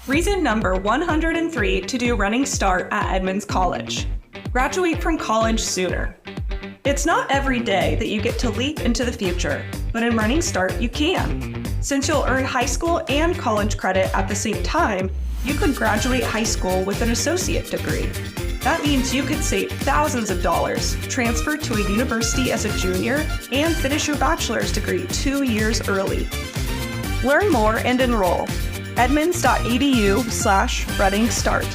Reason number 103 to do Running Start at Edmonds College. Graduate from college sooner. It's not every day that you get to leap into the future, but in Running Start you can. Since you'll earn high school and college credit at the same time, you could graduate high school with an associate degree. That means you could save thousands of dollars, transfer to a university as a junior, and finish your bachelor's degree 2 years early. Learn more and enroll. Edmonds.edu/Running Start.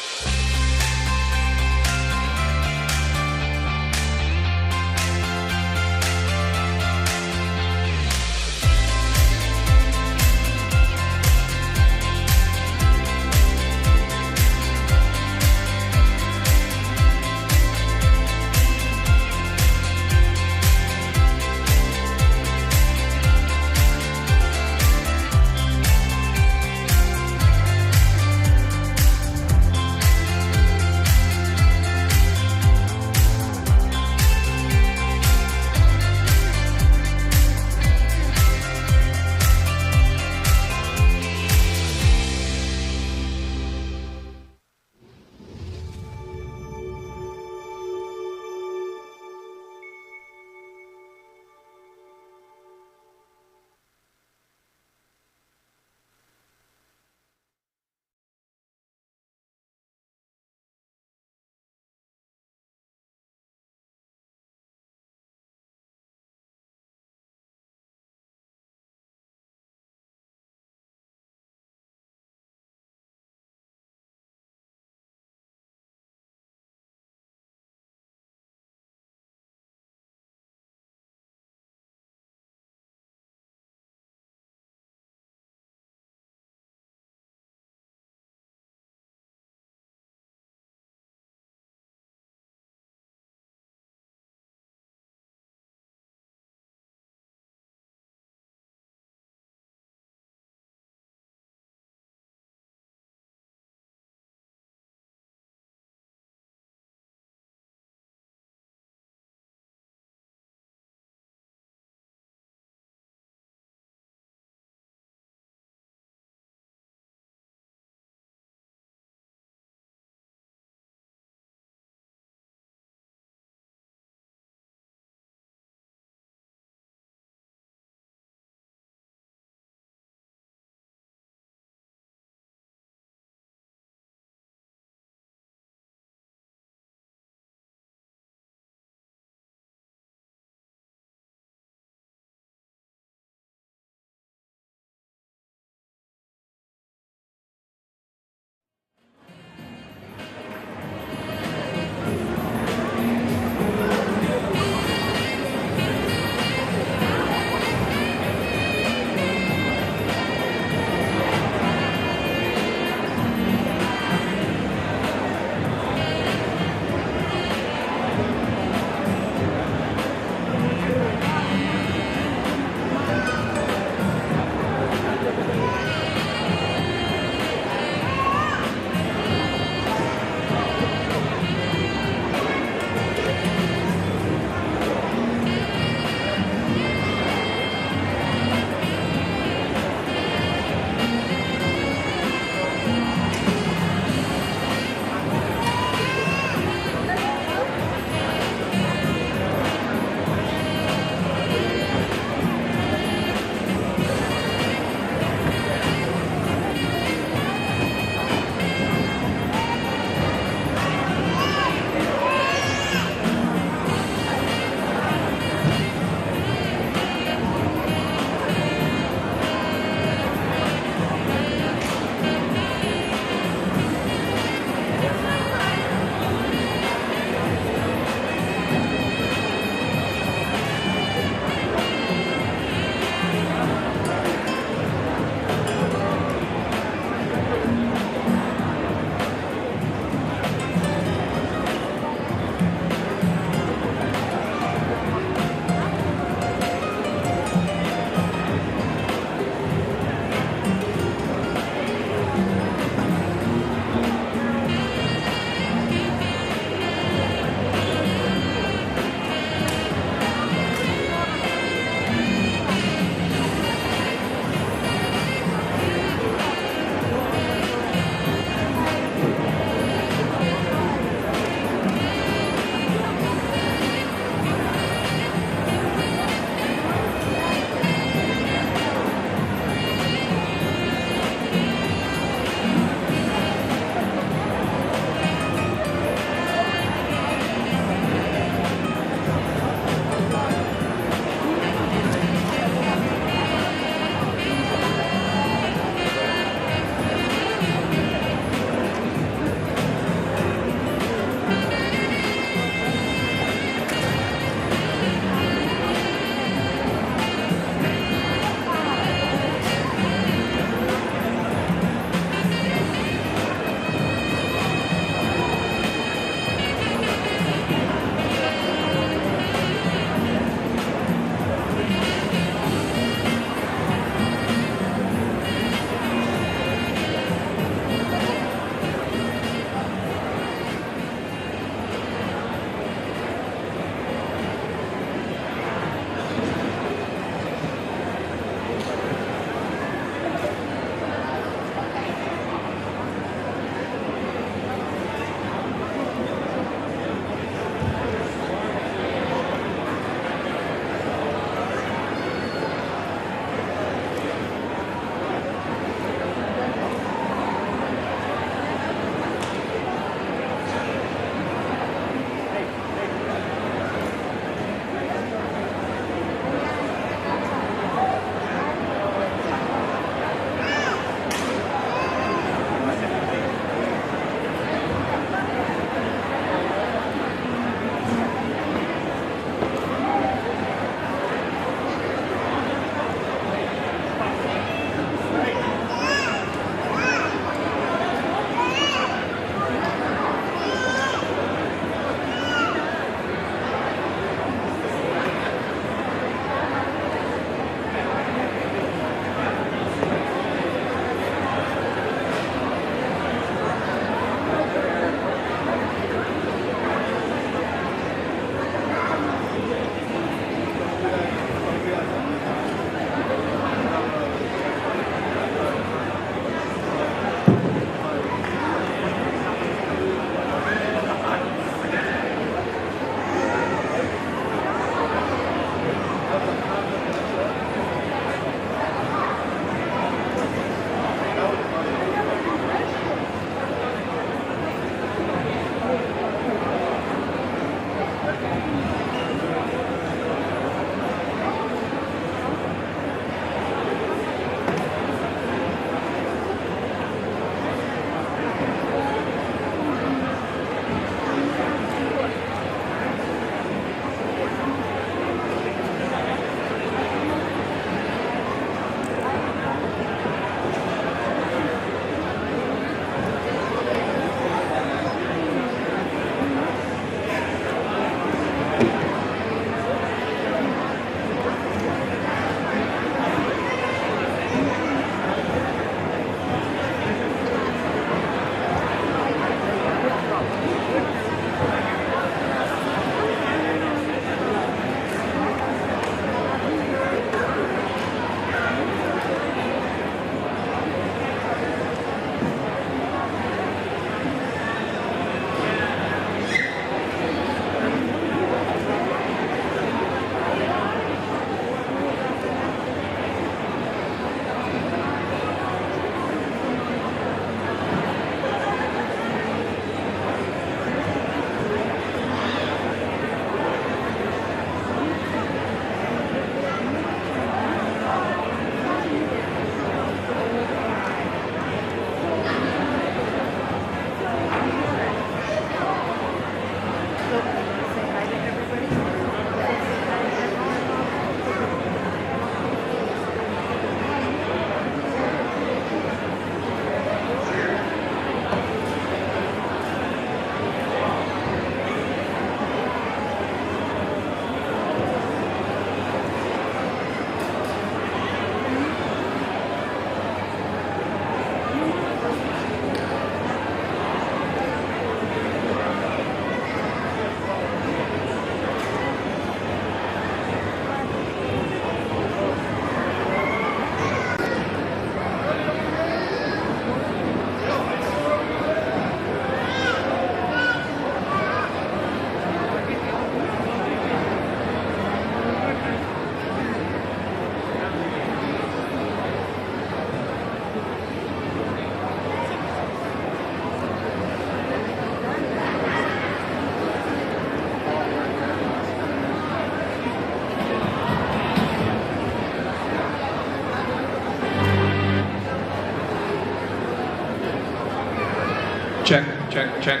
check, check.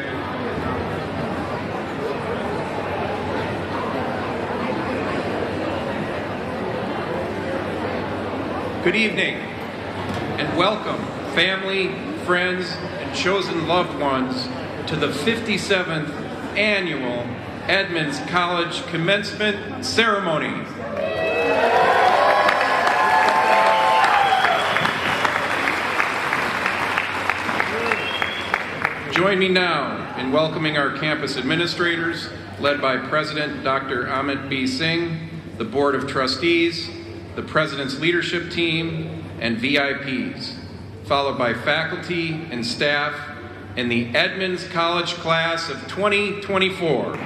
Good evening, and welcome, family, friends, and chosen loved ones, to the 57th Annual Edmonds College Commencement Ceremony. Join me now in welcoming our campus administrators, led by President Dr. Amit B. Singh, the Board of Trustees, the President's leadership team, and VIPs, followed by faculty and staff in the Edmonds College Class of 2024.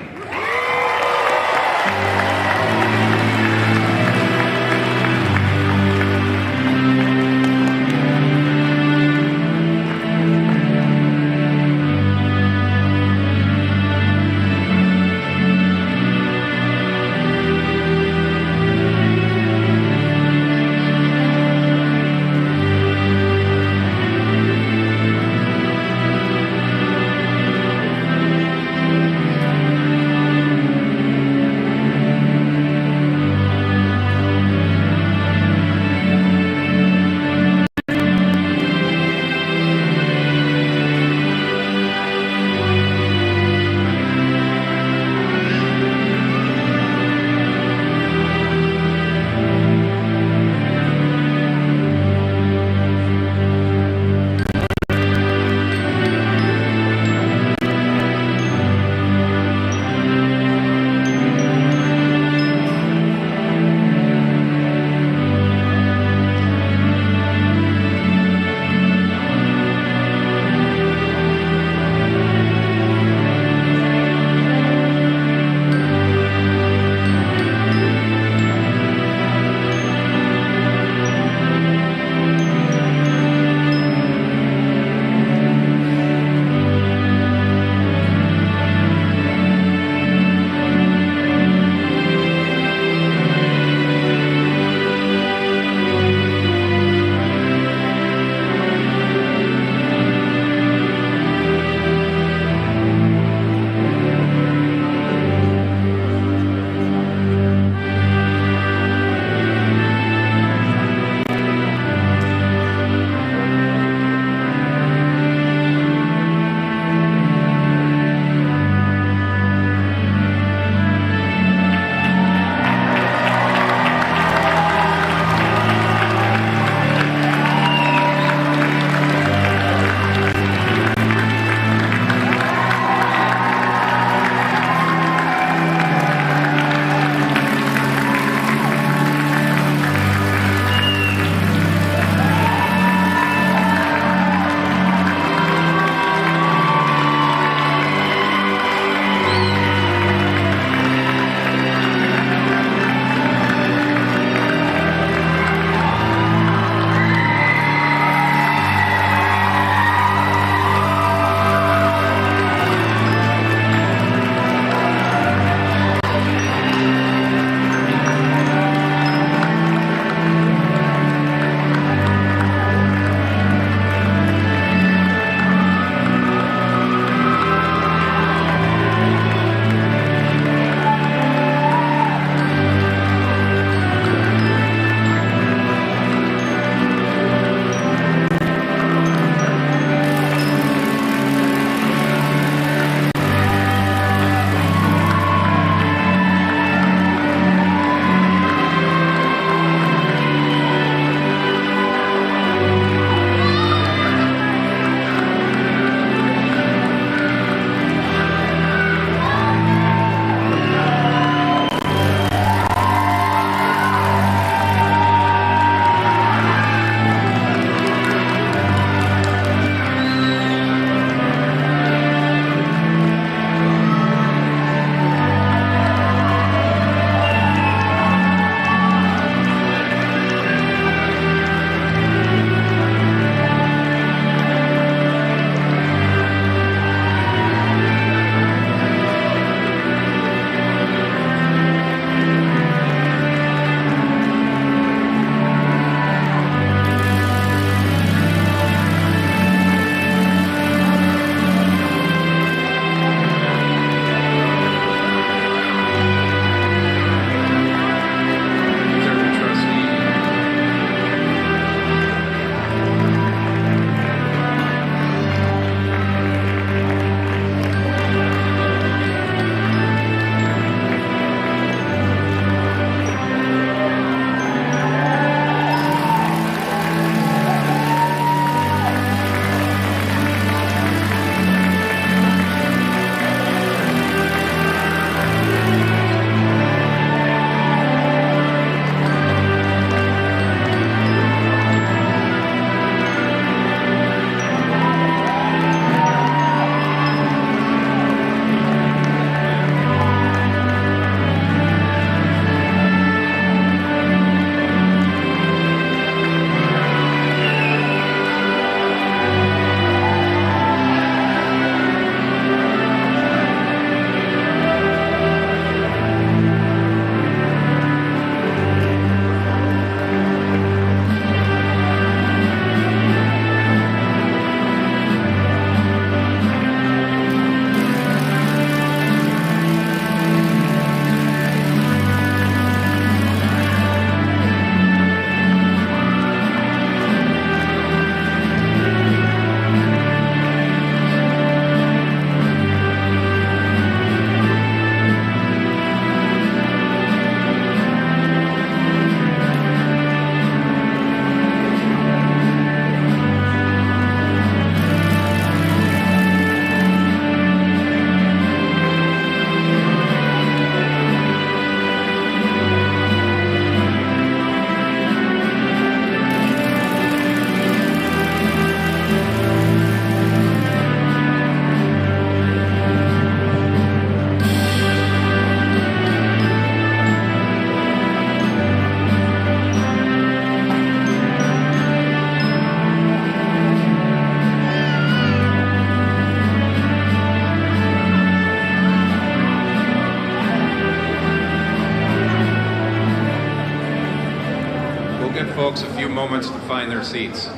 give folks a few moments to find their seats.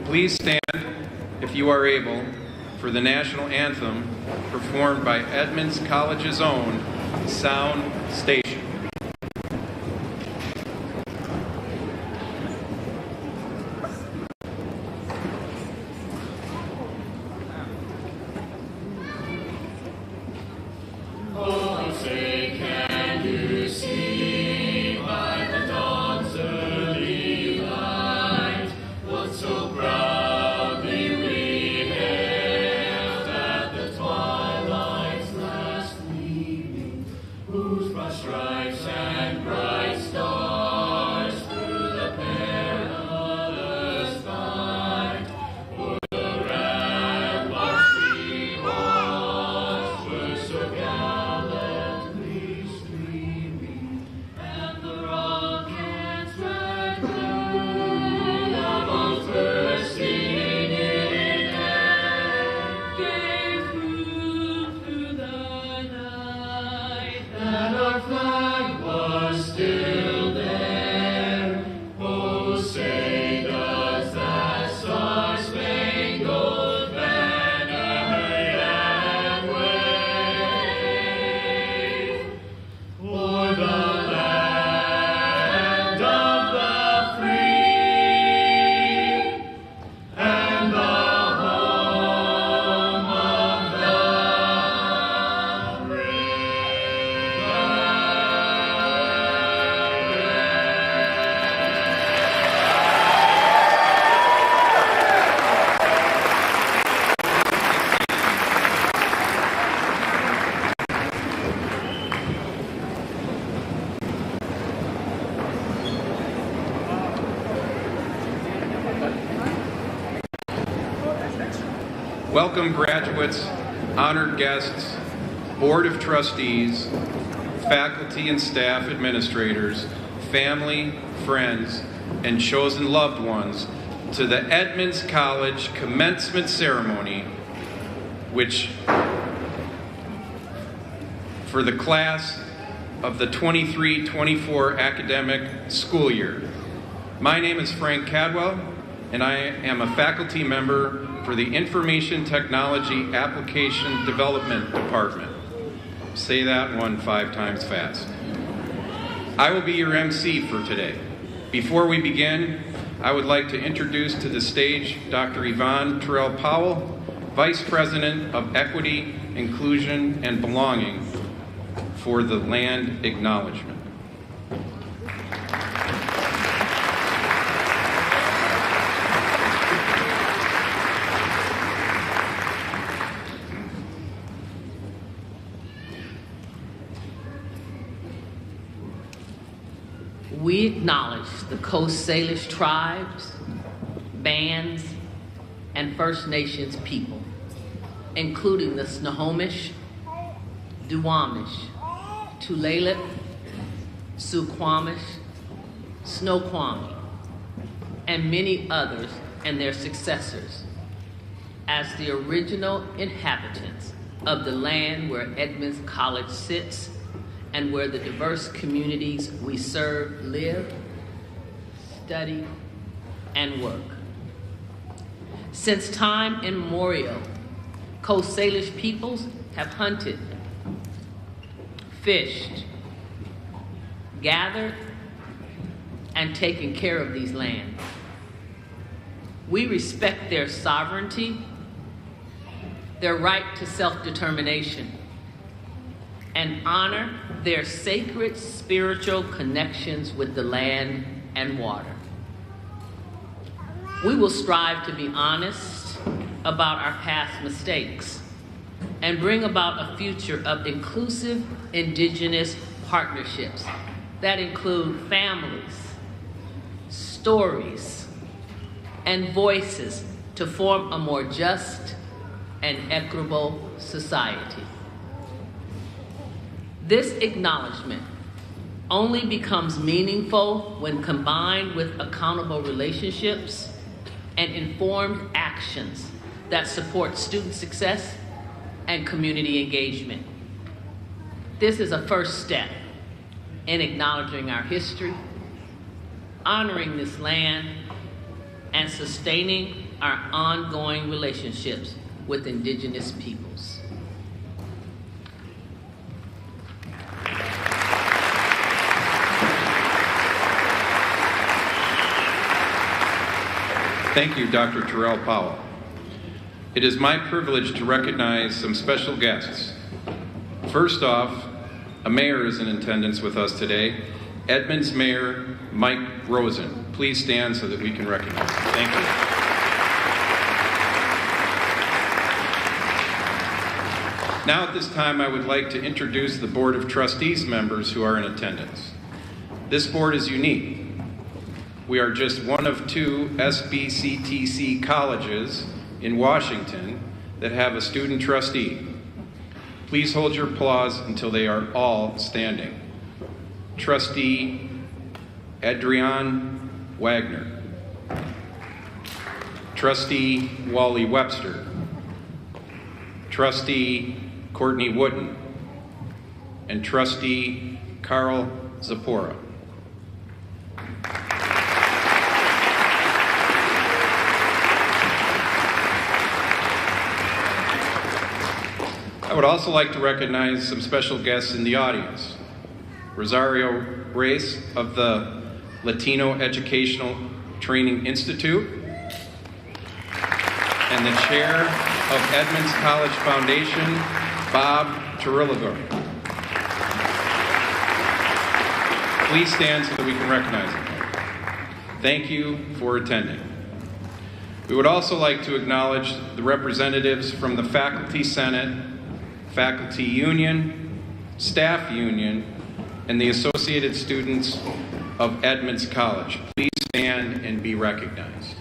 Please stand, if you are able, for the national anthem performed by Edmonds College's own Sound Station. Welcome graduates, honored guests, Board of Trustees, faculty and staff administrators, family, friends, and chosen loved ones to the Edmonds College Commencement Ceremony, which for the class of the 23-24 academic school year. My name is Frank Cadwell, and I am a faculty member for the Information Technology Application Development Department. Say that one 5 times fast. I will be your MC for today. Before we begin, I would like to introduce to the stage Dr. Yvonne Terrell-Powell, Vice President of Equity, Inclusion, and Belonging for the land acknowledgement. We acknowledge the Coast Salish tribes, bands, and First Nations people, including the Snohomish, Duwamish, Tulalip, Suquamish, Snoqualmie, and many others and their successors as the original inhabitants of the land where Edmonds College sits and where the diverse communities we serve live, study, and work. Since time immemorial, Coast Salish peoples have hunted, fished, gathered, and taken care of these lands. We respect their sovereignty, their right to self-determination, and honor their sacred spiritual connections with the land and water. We will strive to be honest about our past mistakes and bring about a future of inclusive Indigenous partnerships that include families, stories, and voices to to form a more just and equitable society. This acknowledgement only becomes meaningful when combined with accountable relationships and informed actions that support student success and community engagement. This is a first step in acknowledging our history, honoring this land, and sustaining our ongoing relationships with Indigenous peoples. Thank you, Dr. Terrell Powell. It is my privilege to recognize some special guests. First off, a mayor is in attendance with us today, Edmonds Mayor Mike Rosen. Please stand so that we can recognize him. Thank you. Now at this time, I would like to introduce the Board of Trustees members who are in attendance. This board is unique. We are just one of two SBCTC colleges in Washington that have a student trustee. Please hold your applause until they are all standing. Trustee Adrienne Wagner. Trustee Wally Webster. Trustee Courtney Wooden. And Trustee Carl Zapora. I would also like to recognize some special guests in the audience. Rosario Reyes of the Latino Educational Training Institute and the chair of Edmonds College Foundation, Bob Terrilligo. Please stand so that we can recognize them. Thank you for attending. We would also like to acknowledge the representatives from the Faculty Senate, Faculty Union, Staff Union, and the Associated Students of Edmonds College. Please stand and be recognized.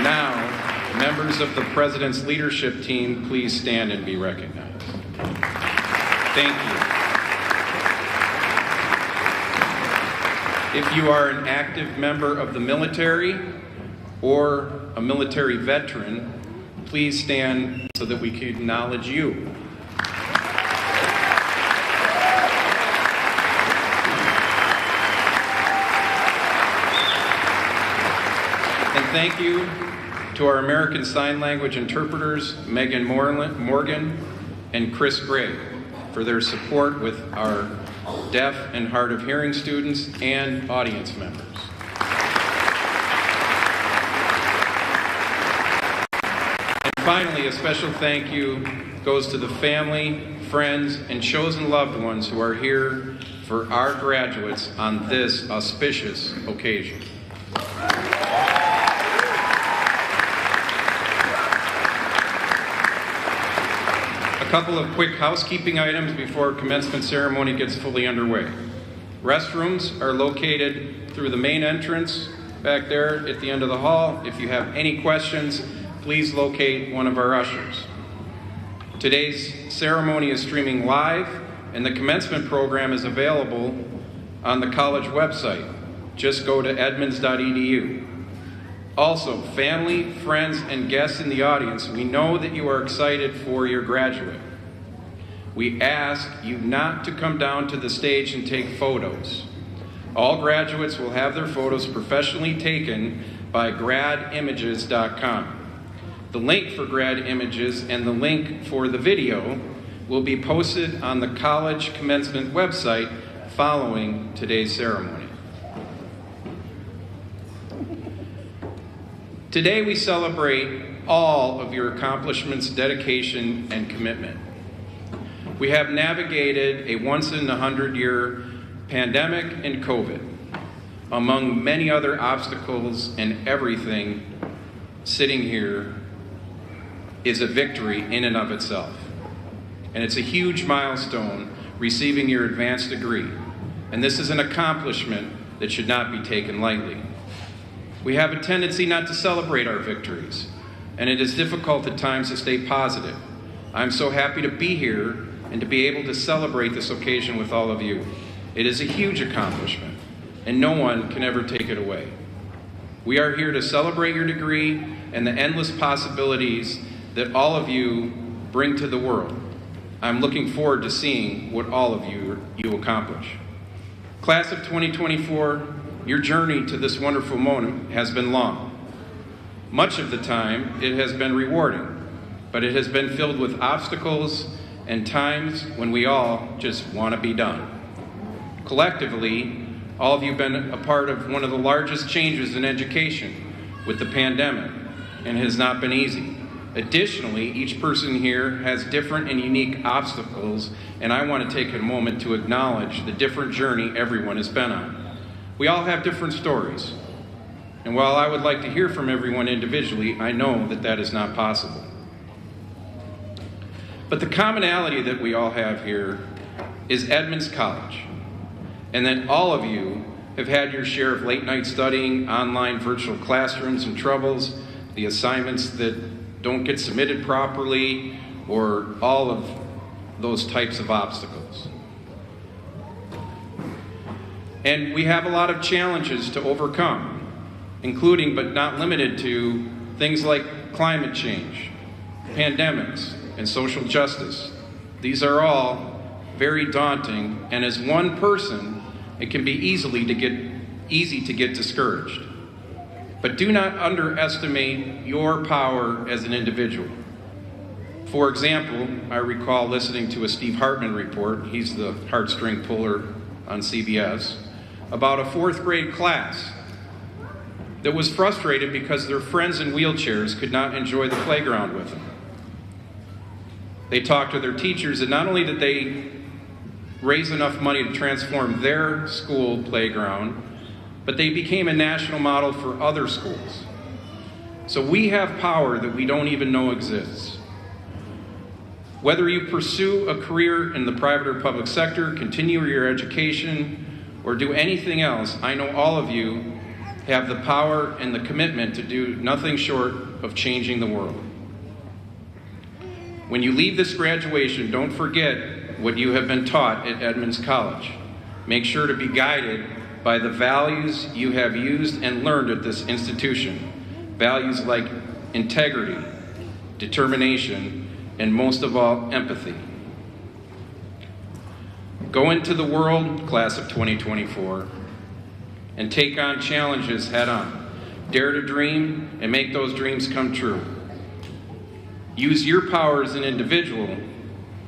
Now, members of the President's leadership team, please stand and be recognized. Thank you. If you are an active member of the military or a military veteran, please stand so that we can acknowledge you. And thank you to our American Sign Language interpreters, Megan Morgan and Chris Gray, for their support with our deaf and hard of hearing students and audience members. And finally, a special thank you goes to the family, friends, and chosen loved ones who are here for our graduates on this auspicious occasion. A couple of quick housekeeping items before commencement ceremony gets fully underway. Restrooms are located through the main entrance back there at the end of the hall. If you have any questions, please locate one of our ushers. Today's ceremony is streaming live, and the commencement program is available on the college website. Just go to edmonds.edu. Also, family, friends, and guests in the audience, we know that you are excited for your graduate. We ask you not to come down to the stage and take photos. All graduates will have their photos professionally taken by gradimages.com. The link for Grad Images and the link for the video will be posted on the college commencement website following today's ceremony. Today we celebrate all of your accomplishments, dedication, and commitment. We have navigated a once-in-a-100-year pandemic and COVID, among many other obstacles, and everything sitting here is a victory in and of itself. And it's a huge milestone receiving your advanced degree. and this is an accomplishment that should not be taken lightly. We have a tendency not to celebrate our victories, and it is difficult at times to stay positive. I'm so happy to be here and to be able to celebrate this occasion with all of you. It is a huge accomplishment, and no one can ever take it away. We are here to celebrate your degree and the endless possibilities that all of you bring to the world. I'm looking forward to seeing what all of you accomplish. Class of 2024, your journey to this wonderful moment has been long. Much of the time, it has been rewarding, but it has been filled with obstacles and times when we all just want to be done. Collectively, all of you have been a part of one of the largest changes in education with the pandemic, and it has not been easy. Additionally, each person here has different and unique obstacles, and I want to take a moment to acknowledge the different journey everyone has been on. We all have different stories, and while I would like to hear from everyone individually, I know that that is not possible. But the commonality that we all have here is Edmonds College, and that all of you have had your share of late night studying, online virtual classrooms and troubles, the assignments that don't get submitted properly, or all of those types of obstacles. And we have a lot of challenges to overcome, including but not limited to things like climate change, pandemics, and social justice. These are all very daunting, and as one person, it can be easy to get discouraged. But do not underestimate your power as an individual. For example, I recall listening to a Steve Hartman report, he's the heartstring puller on CBS, about a 4th grade class that was frustrated because their friends in wheelchairs could not enjoy the playground with them. They talked to their teachers, and not only did they raise enough money to transform their school playground, but they became a national model for other schools. So we have power that we don't even know exists. Whether you pursue a career in the private or public sector, continue your education, or do anything else, I know all of you have the power and the commitment to do nothing short of changing the world. When you leave this graduation, don't forget what you have been taught at Edmonds College. Make sure to be guided by the values you have used and learned at this institution. Values like integrity, determination, and most of all, empathy. Go into the world, class of 2024, and take on challenges head on. Dare to dream and make those dreams come true. Use your power as an individual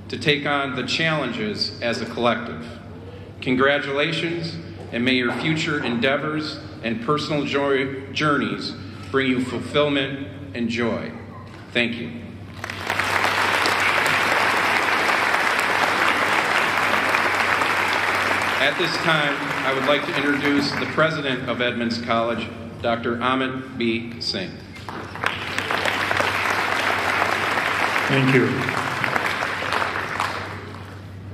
to take on the challenges as a collective. Congratulations, and may your future endeavors and personal journeys bring you fulfillment and joy. Thank you. At this time, I would like to introduce the president of Edmonds College, Dr. Amit B. Singh. Thank you.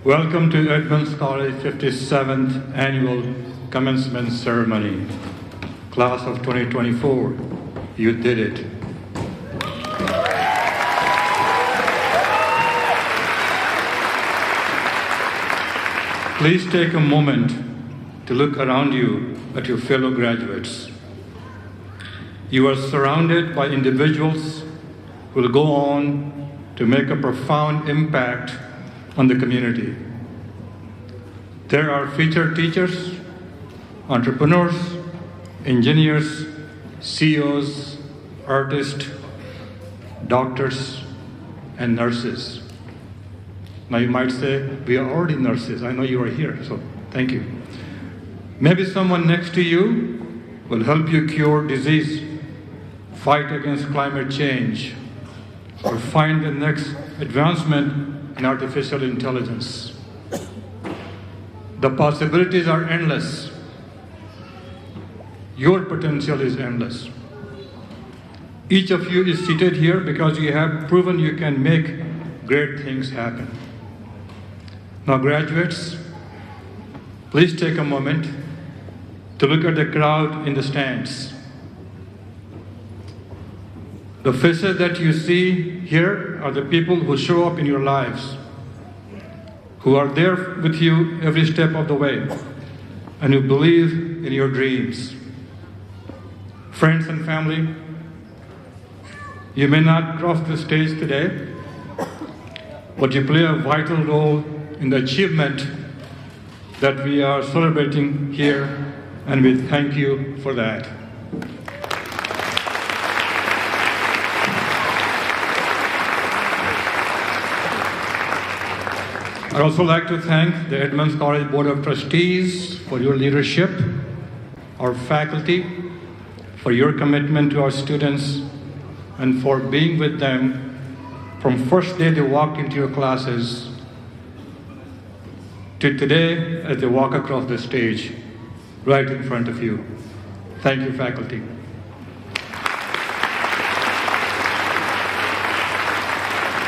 Welcome to Edmonds College 57th Annual Commencement Ceremony. Class of 2024, you did it. Please take a moment to look around you at your fellow graduates. You are surrounded by individuals who will go on to make a profound impact on the community. There are featured teachers, entrepreneurs, engineers, CEOs, artists, doctors, and nurses. Now you might say, we are already nurses. I know you are here, so thank you. Maybe someone next to you will help you cure disease, fight against climate change, or find the next advancement in artificial intelligence. The possibilities are endless. Your potential is endless. Each of you is seated here because you have proven you can make great things happen. Now, graduates, Please take a moment to look at the crowd in the stands. The faces that you see here are the people who show up in your lives, who are there with you every step of the way, and who believe in your dreams. Friends and family, you may not cross the stage today, but you play a vital role in the achievement that we are celebrating here, and we thank you for that. I'd also like to thank the Edmonds College Board of Trustees for your leadership, our faculty for your commitment to our students, and for being with them from first day they walk into your classes to today as they walk across the stage right in front of you. Thank you, faculty.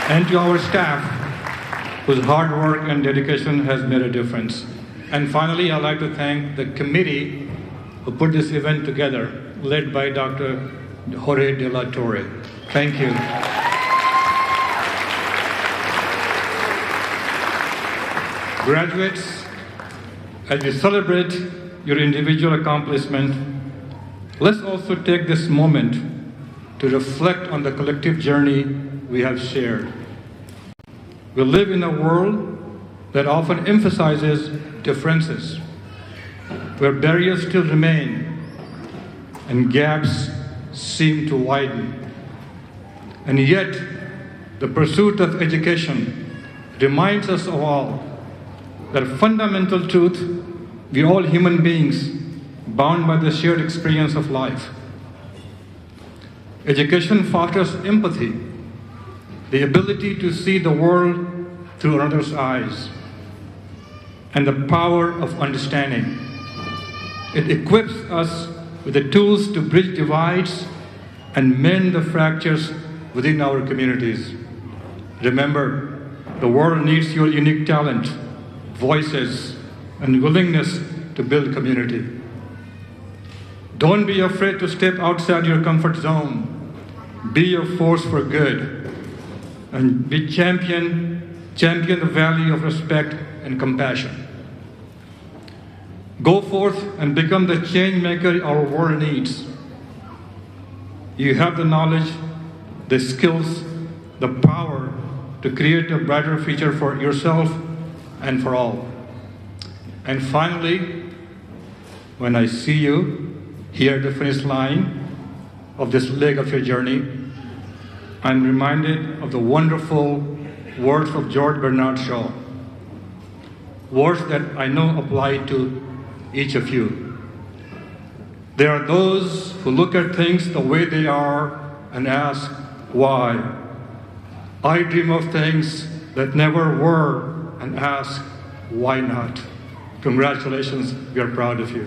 And to our staff, whose hard work and dedication has made a difference. And finally, I'd like to thank the committee who put this event together, led by Dr. Jorge de la Torre. Thank you. Graduates, as we celebrate your individual accomplishment, let's also take this moment to reflect on the collective journey we have shared. We live in a world that often emphasizes differences, where barriers still remain and gaps seem to widen. And yet, the pursuit of education reminds us of all that fundamental truth: we are all human beings bound by the shared experience of life. Education fosters empathy, the ability to see the world through another's eyes, and the power of understanding. It equips us with the tools to bridge divides and mend the fractures within our communities. Remember, the world needs your unique talent, voices, and willingness to build community. Don't be afraid to step outside your comfort zone. Be a force for good, and champion the value of respect and compassion. Go forth and become the change maker our world needs. You have the knowledge, the skills, the power to create a brighter future for yourself and for all. And finally, when I see you here at the finish line of this leg of your journey, I'm reminded of the wonderful words of George Bernard Shaw, words that I know apply to each of you. There are those who look at things the way they are and ask, why? I dream of things that never were and ask, why not? Congratulations, we are proud of you.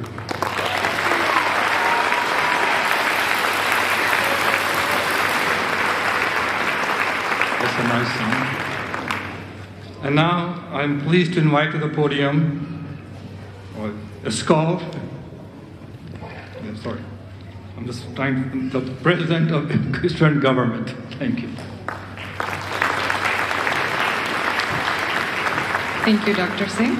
That's a nice song. And now I'm pleased to invite to the podium a scholar. Sorry, I'm just trying the President of Student Government. Thank you. Thank you, Dr. Singh.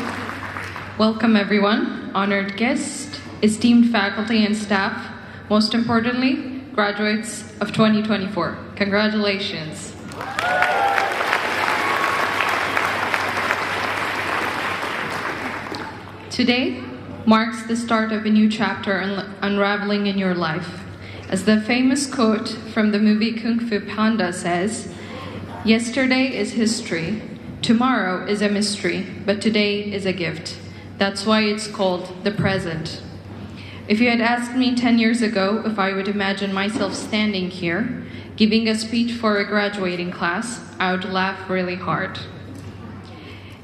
Welcome, everyone, honored guests, esteemed faculty and staff, most importantly, graduates of 2024. Congratulations. Today marks the start of a new chapter unraveling in your life. As the famous quote from the movie Kung Fu Panda says, "Yesterday is history, tomorrow is a mystery, but today is a gift." That's why it's called the present. If you had asked me 10 years ago if I would imagine myself standing here, giving a speech for a graduating class, I would laugh really hard.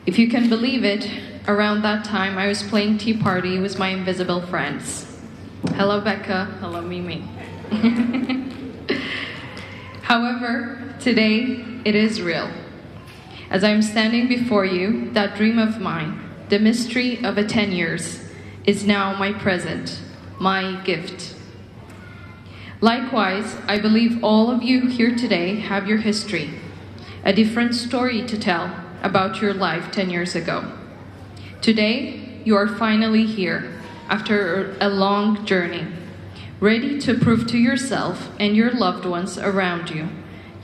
If you can believe it, around that time I was playing Tea Party with my invisible friends. Hello Becca, hello Mimi. However, today it is real. As I'm standing before you, that dream of mine, the mystery of 10 years, is now my present, my gift. Likewise, I believe all of you here today have your history, a different story to tell about your life 10 years ago. Today, you are finally here after a long journey, ready to prove to yourself and your loved ones around you,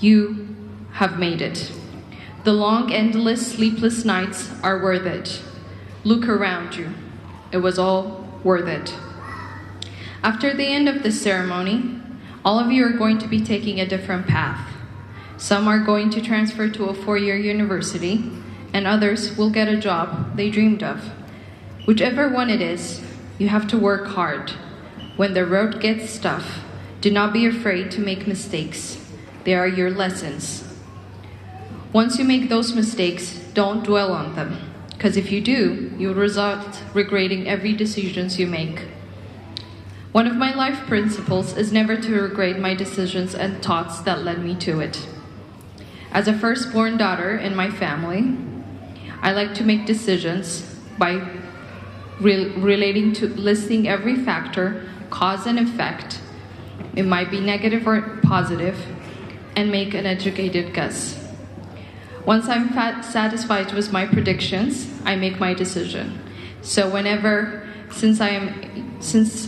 you have made it. The long, endless, sleepless nights are worth it. Look around you. It was all worth it. After the end of this ceremony, all of you are going to be taking a different path. Some are going to transfer to a 4-year university, and others will get a job they dreamed of. Whichever one it is, you have to work hard. When the road gets tough, do not be afraid to make mistakes. They are your lessons. Once you make those mistakes, don't dwell on them, because if you do, you'll result regretting every decision you make. One of my life principles is never to regret my decisions and thoughts that led me to it. As a firstborn daughter in my family, I like to make decisions by relating to listing every factor, cause and effect. It might be negative or positive, and make an educated guess. Once I'm satisfied with my predictions, I make my decision. So since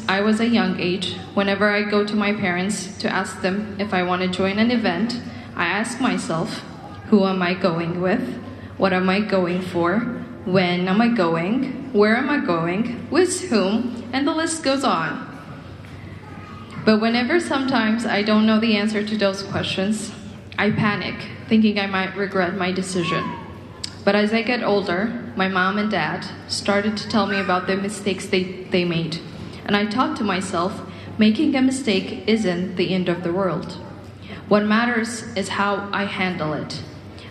I was a young age, whenever I go to my parents to ask them if I want to join an event, I ask myself, who am I going with? What am I going for? When am I going? Where am I going? With whom? And the list goes on. But whenever sometimes I don't know the answer to those questions, I panic, thinking I might regret my decision. But as I get older, my mom and dad started to tell me about the mistakes they made. And I thought to myself, making a mistake isn't the end of the world. What matters is how I handle it.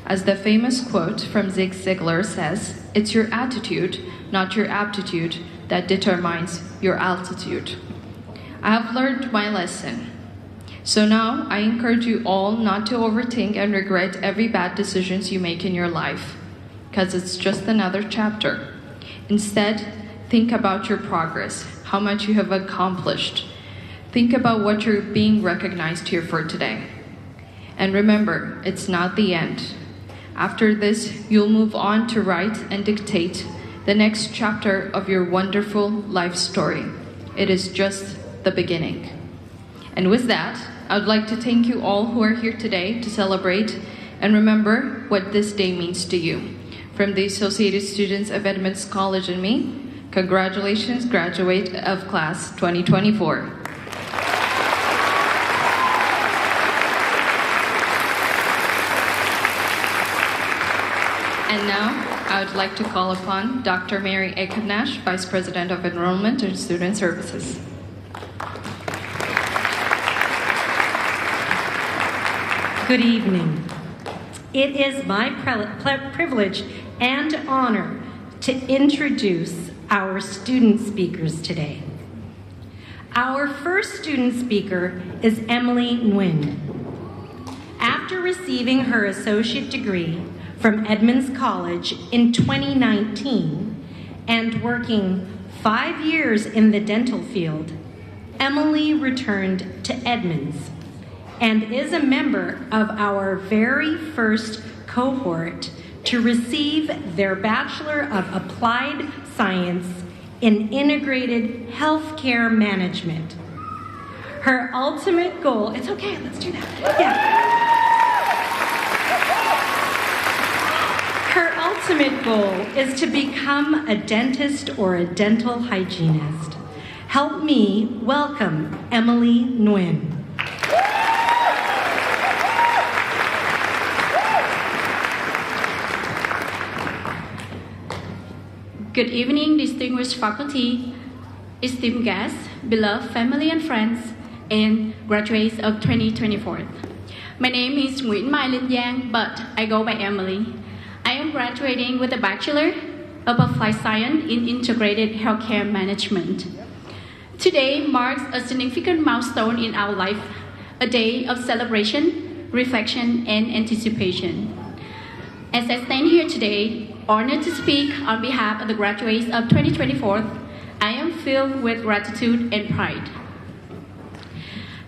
As the famous quote from Zig Ziglar says, it's your attitude, not your aptitude, that determines your altitude. I have learned my lesson. So now I encourage you all not to overthink and regret every bad decision you make in your life, because it's just another chapter. Instead, think about your progress, how much you have accomplished. Think about what you're being recognized here for today. And remember, it's not the end. After this, you'll move on to write and dictate the next chapter of your wonderful life story. It is just the beginning. And with that, I would like to thank you all who are here today to celebrate and remember what this day means to you. From the Associated Students of Edmonds College and me, congratulations, graduate of class 2024. And now, I would like to call upon Dr. Mary Ekanash, Vice President of Enrollment and Student Services. Good evening. It is my privilege and honor to introduce our student speakers today. Our first student speaker is Emily Nguyen. After receiving her associate degree from Edmonds College in 2019 and working 5 years in the dental field, Emily returned to Edmonds and is a member of our very first cohort to receive their Bachelor of Applied Science in Integrated Healthcare Management. Her ultimate goal, it's okay, let's do that. Yeah. Her ultimate goal is to become a dentist or a dental hygienist. Help me welcome Emily Nguyen. Good evening, distinguished faculty, esteemed guests, beloved family and friends, and graduates of 2024. My name is Nguyễn Mai Linh Giang, but I go by Emily. I am graduating with a Bachelor of Applied Science in Integrated Healthcare Management. Today marks a significant milestone in our life, a day of celebration, reflection, and anticipation. As I stand here today, honored to speak on behalf of the graduates of 2024. I am filled with gratitude and pride.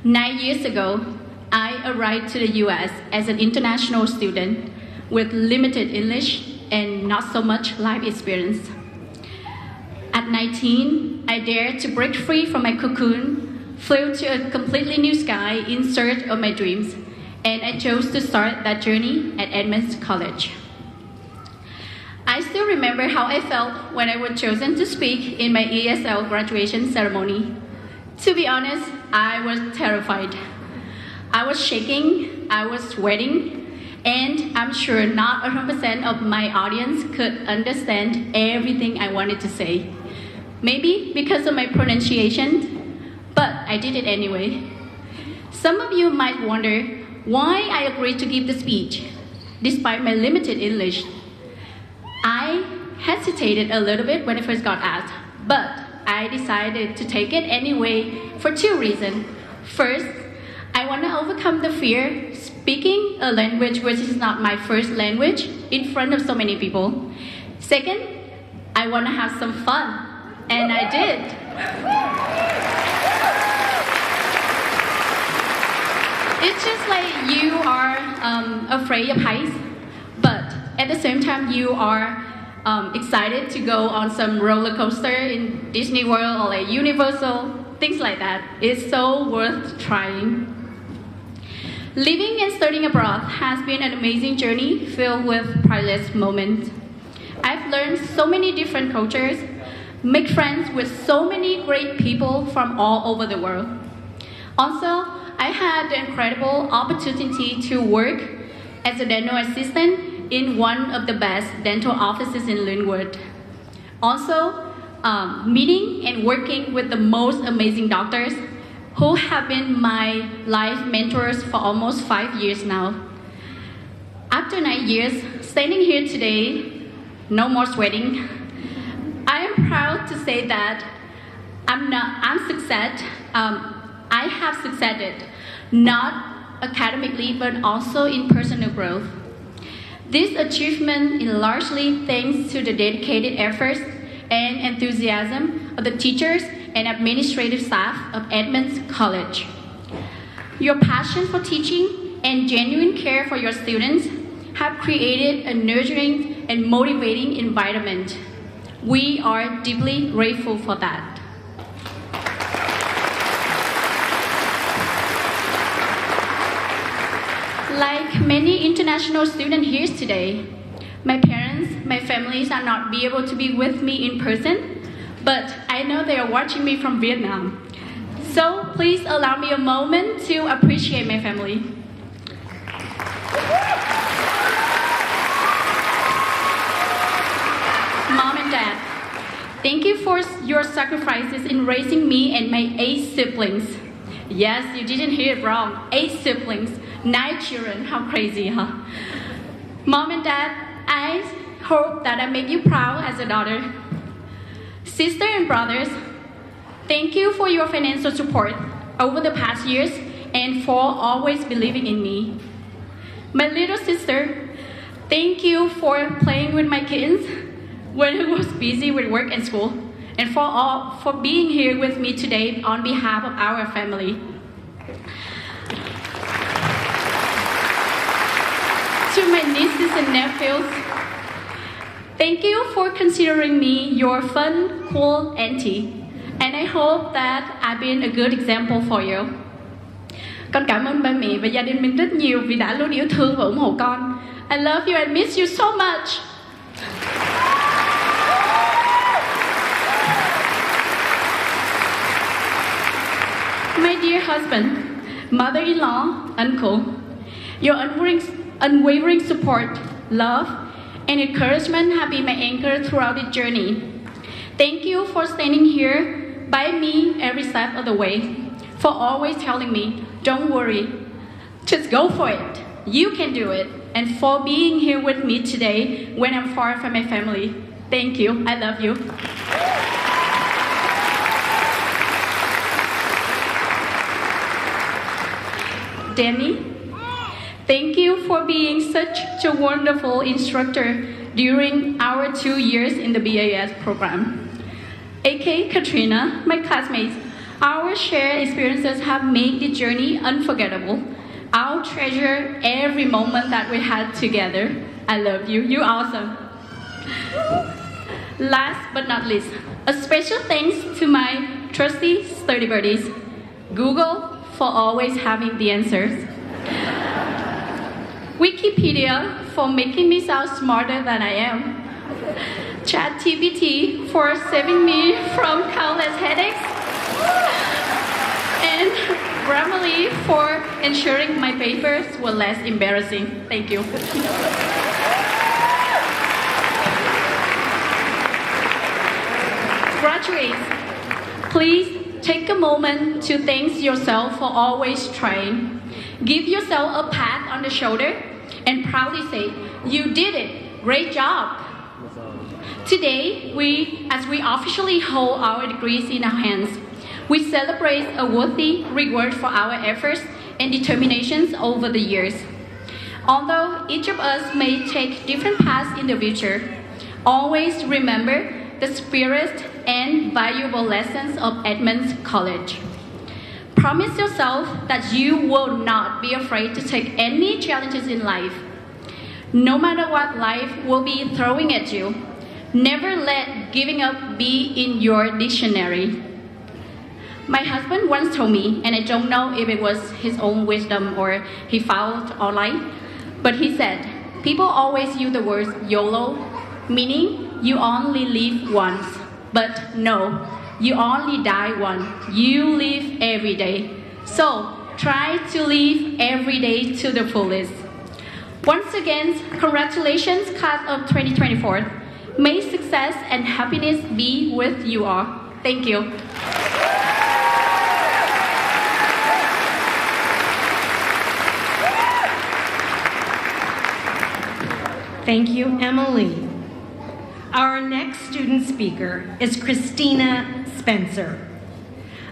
9 years ago, I arrived to the US as an international student with limited English and not so much life experience. At 19, I dared to break free from my cocoon, flew to a completely new sky in search of my dreams, and I chose to start that journey at Edmonds College. I still remember how I felt when I was chosen to speak in my ESL graduation ceremony. To be honest, I was terrified. I was shaking, I was sweating, and I'm sure not 100% of my audience could understand everything I wanted to say. Maybe because of my pronunciation, but I did it anyway. Some of you might wonder why I agreed to give the speech, despite my limited English. I hesitated a little bit when I first got asked, but I decided to take it anyway for two reasons. First, I want to overcome the fear speaking a language which is not my first language in front of so many people. Second, I want to have some fun, and I did. It's just like you are afraid of heights, but at the same time you are excited to go on some roller coaster in Disney World or like Universal, things like that. It's so worth trying. Living and studying abroad has been an amazing journey filled with priceless moments. I've learned so many different cultures, make friends with so many great people from all over the world. Also, I had the incredible opportunity to work as a dental assistant in one of the best dental offices in Linwood. Also, meeting and working with the most amazing doctors who have been my life mentors for almost 5 years now. After 9 years, standing here today, no more sweating, I am proud to say that I have succeeded, not academically, but also in personal growth. This achievement is largely thanks to the dedicated efforts and enthusiasm of the teachers and administrative staff of Edmonds College. Your passion for teaching and genuine care for your students have created a nurturing and motivating environment. We are deeply grateful for that. Like many international students here today, my parents, my families are not be able to be with me in person, but I know they are watching me from Vietnam. So please allow me a moment to appreciate my family. Mom and Dad, thank you for your sacrifices in raising me and my 8 siblings. Yes, you didn't hear it wrong. 8 siblings, 9 children. How crazy, huh? Mom and Dad, I hope that I make you proud as a daughter. Sisters and brothers, thank you for your financial support over the past years and for always believing in me. My little sister, thank you for playing with my kittens when I was busy with work and school, and for being here with me today on behalf of our family. To my nieces and nephews, thank you for considering me your fun, cool auntie, and I hope that I've been a good example for you. Con cảm ơn ba mẹ và gia đình mình rất nhiều vì đã luôn yêu thương và ủng hộ con. I love you and miss you so much. My dear husband, mother-in-law, uncle, your unwavering support, love, and encouragement have been my anchor throughout the journey. Thank you for standing here by me every step of the way, for always telling me, don't worry, just go for it, you can do it, and for being here with me today when I'm far from my family. Thank you, I love you. Danny, thank you for being such a wonderful instructor during our 2 years in the BAS program. AK Katrina, my classmates, our shared experiences have made the journey unforgettable. I'll treasure every moment that we had together. I love you. You're awesome. Last but not least, a special thanks to my trusty sturdy buddies. Google for always having the answers. Wikipedia for making me sound smarter than I am. ChatGPT for saving me from countless headaches. And Grammarly for ensuring my papers were less embarrassing. Thank you. Graduates, please take a moment to thank yourself for always trying. Give yourself a pat on the shoulder and proudly say, "You did it, great job." Today, as we officially hold our degrees in our hands, we celebrate a worthy reward for our efforts and determinations over the years. Although each of us may take different paths in the future, always remember the spirit and valuable lessons of Edmonds College. Promise yourself that you will not be afraid to take any challenges in life. No matter what life will be throwing at you, never let giving up be in your dictionary. My husband once told me, and I don't know if it was his own wisdom or he found online, but he said, people always use the word YOLO, meaning you only live once. But no, you only die once. You live every day. So try to live every day to the fullest. Once again, congratulations, class of 2024. May success and happiness be with you all. Thank you. Thank you, Emily. Our next student speaker is Christina Spencer.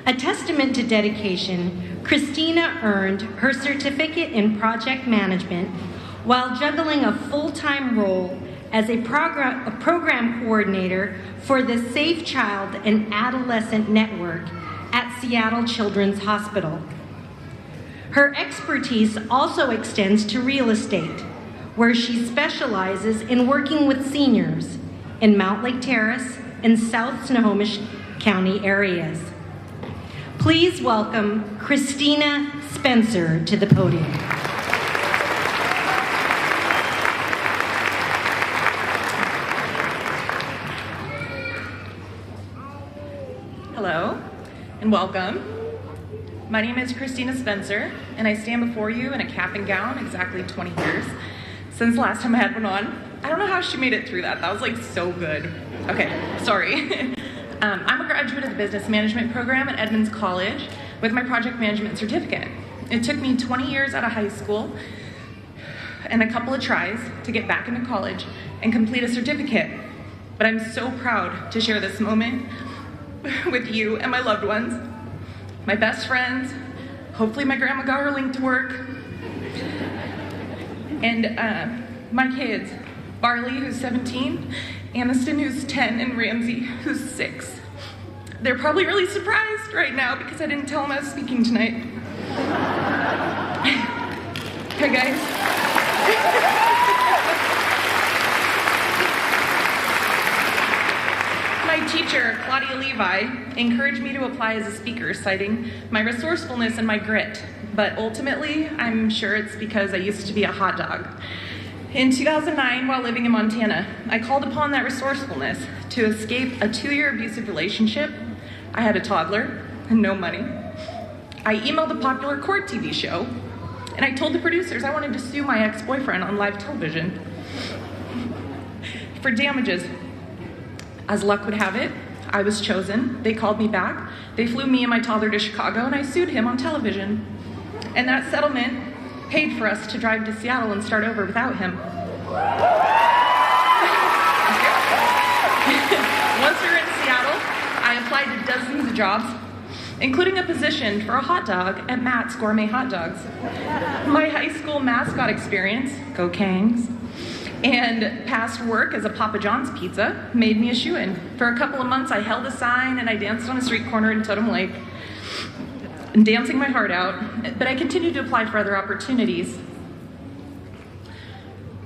A testament to dedication, Christina earned her certificate in project management while juggling a full-time role as a program coordinator for the Safe Child and Adolescent Network at Seattle Children's Hospital. Her expertise also extends to real estate, where she specializes in working with seniors in Mount Lake Terrace and South Snohomish County areas. Please welcome Christina Spencer to the podium. Hello and welcome. My name is Christina Spencer and I stand before you in a cap and gown exactly 20 years since the last time I had one on. I don't know how she made it through that. That was like so good. Okay, sorry. I'm a graduate of the business management program at Edmonds College with my project management certificate. It took me 20 years out of high school and a couple of tries to get back into college and complete a certificate. But I'm so proud to share this moment with you and my loved ones, my best friends, hopefully my grandma got her link to work, and my kids, Barley, who's 17, Aniston, who's 10, and Ramsey, who's 6. They're probably really surprised right now because I didn't tell them I was speaking tonight. Hey guys. My teacher, Claudia Levi, encouraged me to apply as a speaker, citing my resourcefulness and my grit. But ultimately, I'm sure it's because I used to be a hot dog. In 2009, while living in Montana, I called upon that resourcefulness to escape a 2-year abusive relationship. I had a toddler and no money. I emailed a popular court TV show, and I told the producers I wanted to sue my ex-boyfriend on live television for damages. As luck would have it, I was chosen. They called me back. They flew me and my toddler to Chicago, and I sued him on television. And that settlement paid for us to drive to Seattle and start over without him. Once we were in Seattle, I applied to dozens of jobs, including a position for a hot dog at Matt's Gourmet Hot Dogs. My high school mascot experience, go Kangs, And past work as a Papa John's pizza made me a shoo-in. For a couple of months, I held a sign and I danced on a street corner in Totem Lake, dancing my heart out, but I continued to apply for other opportunities.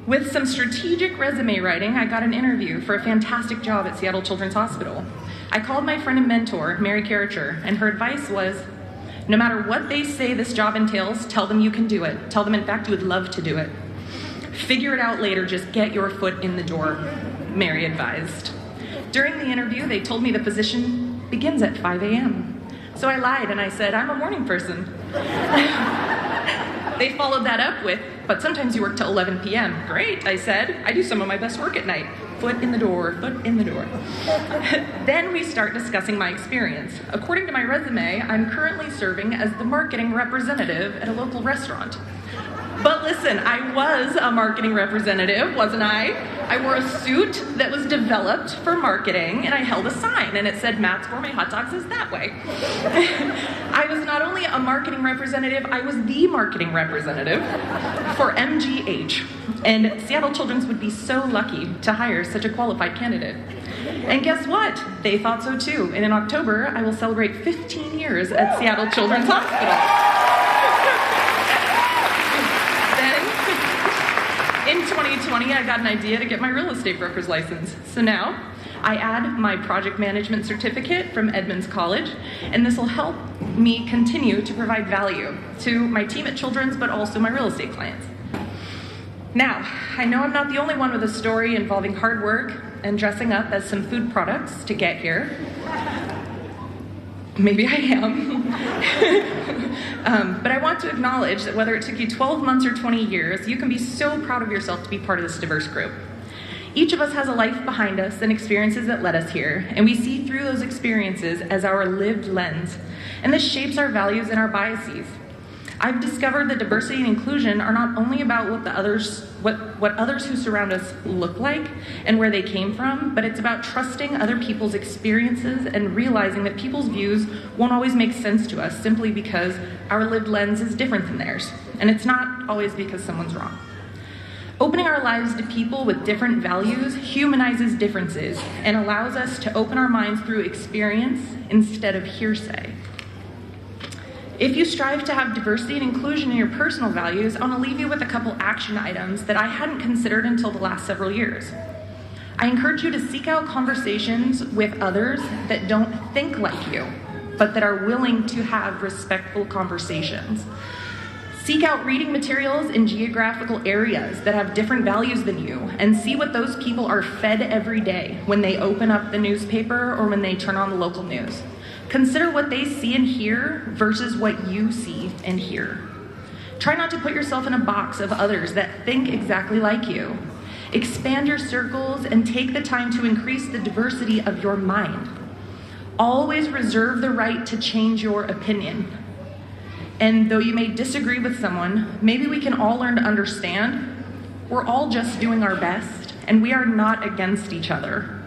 With some strategic resume writing, I got an interview for a fantastic job at Seattle Children's Hospital. I called my friend and mentor, Mary Karracher, and her advice was, no matter what they say this job entails, tell them you can do it. Tell them, in fact, you would love to do it. Figure it out later, just get your foot in the door, Mary advised. During the interview, they told me the position begins at 5 a.m. So I lied and I said, I'm a morning person. They followed that up with, but sometimes you work till 11 p.m. Great, I said. I do some of my best work at night. Foot in the door, foot in the door. Then we start discussing my experience. According to my resume, I'm currently serving as the marketing representative at a local restaurant. But listen, I was a marketing representative, wasn't I? I wore a suit that was developed for marketing, and I held a sign, and it said, Matt's Gourmet Hot Dogs is that way. I was not only a marketing representative, I was the marketing representative for MGH. And Seattle Children's would be so lucky to hire such a qualified candidate. And guess what? They thought so too. And in October, I will celebrate 15 years at Seattle Children's Hospital. In 2020, I got an idea to get my real estate broker's license. So now, I add my project management certificate from Edmonds College, and this will help me continue to provide value to my team at Children's, but also my real estate clients. Now, I know I'm not the only one with a story involving hard work and dressing up as some food products to get here. Maybe I am. But I want to acknowledge that whether it took you 12 months or 20 years, you can be so proud of yourself to be part of this diverse group. Each of us has a life behind us and experiences that led us here, and we see through those experiences as our lived lens, and this shapes our values and our biases. I've discovered that diversity and inclusion are not only about what others who surround us look like and where they came from, but it's about trusting other people's experiences and realizing that people's views won't always make sense to us simply because our lived lens is different than theirs. And it's not always because someone's wrong. Opening our lives to people with different values humanizes differences and allows us to open our minds through experience instead of hearsay. If you strive to have diversity and inclusion in your personal values, I want to leave you with a couple action items that I hadn't considered until the last several years. I encourage you to seek out conversations with others that don't think like you, but that are willing to have respectful conversations. Seek out reading materials in geographical areas that have different values than you, and see what those people are fed every day when they open up the newspaper or when they turn on the local news. Consider what they see and hear versus what you see and hear. Try not to put yourself in a box of others that think exactly like you. Expand your circles and take the time to increase the diversity of your mind. Always reserve the right to change your opinion. And though you may disagree with someone, maybe we can all learn to understand we're all just doing our best and we are not against each other.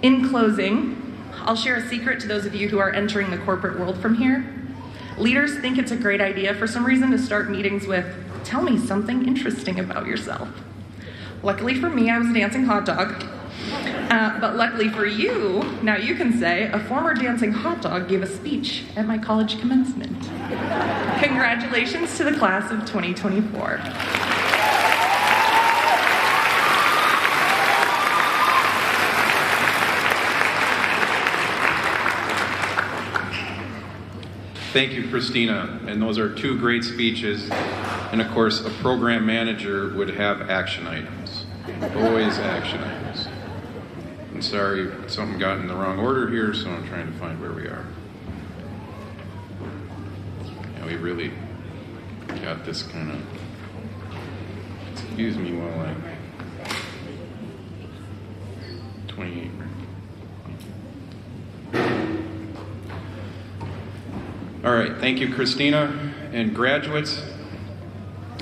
In closing, I'll share a secret to those of you who are entering the corporate world from here. Leaders think it's a great idea for some reason to start meetings with, tell me something interesting about yourself. Luckily for me, I was a dancing hot dog. But luckily for you, now you can say, a former dancing hot dog gave a speech at my college commencement. Congratulations to the class of 2024. Thank you, Christina. And those are two great speeches. And of course, a program manager would have action items. Always action items. I'm sorry, something got in the wrong order here, so I'm trying to find where we are. Yeah, we really got this kind of... Excuse me while I... 28. All right, thank you, Christina. And graduates,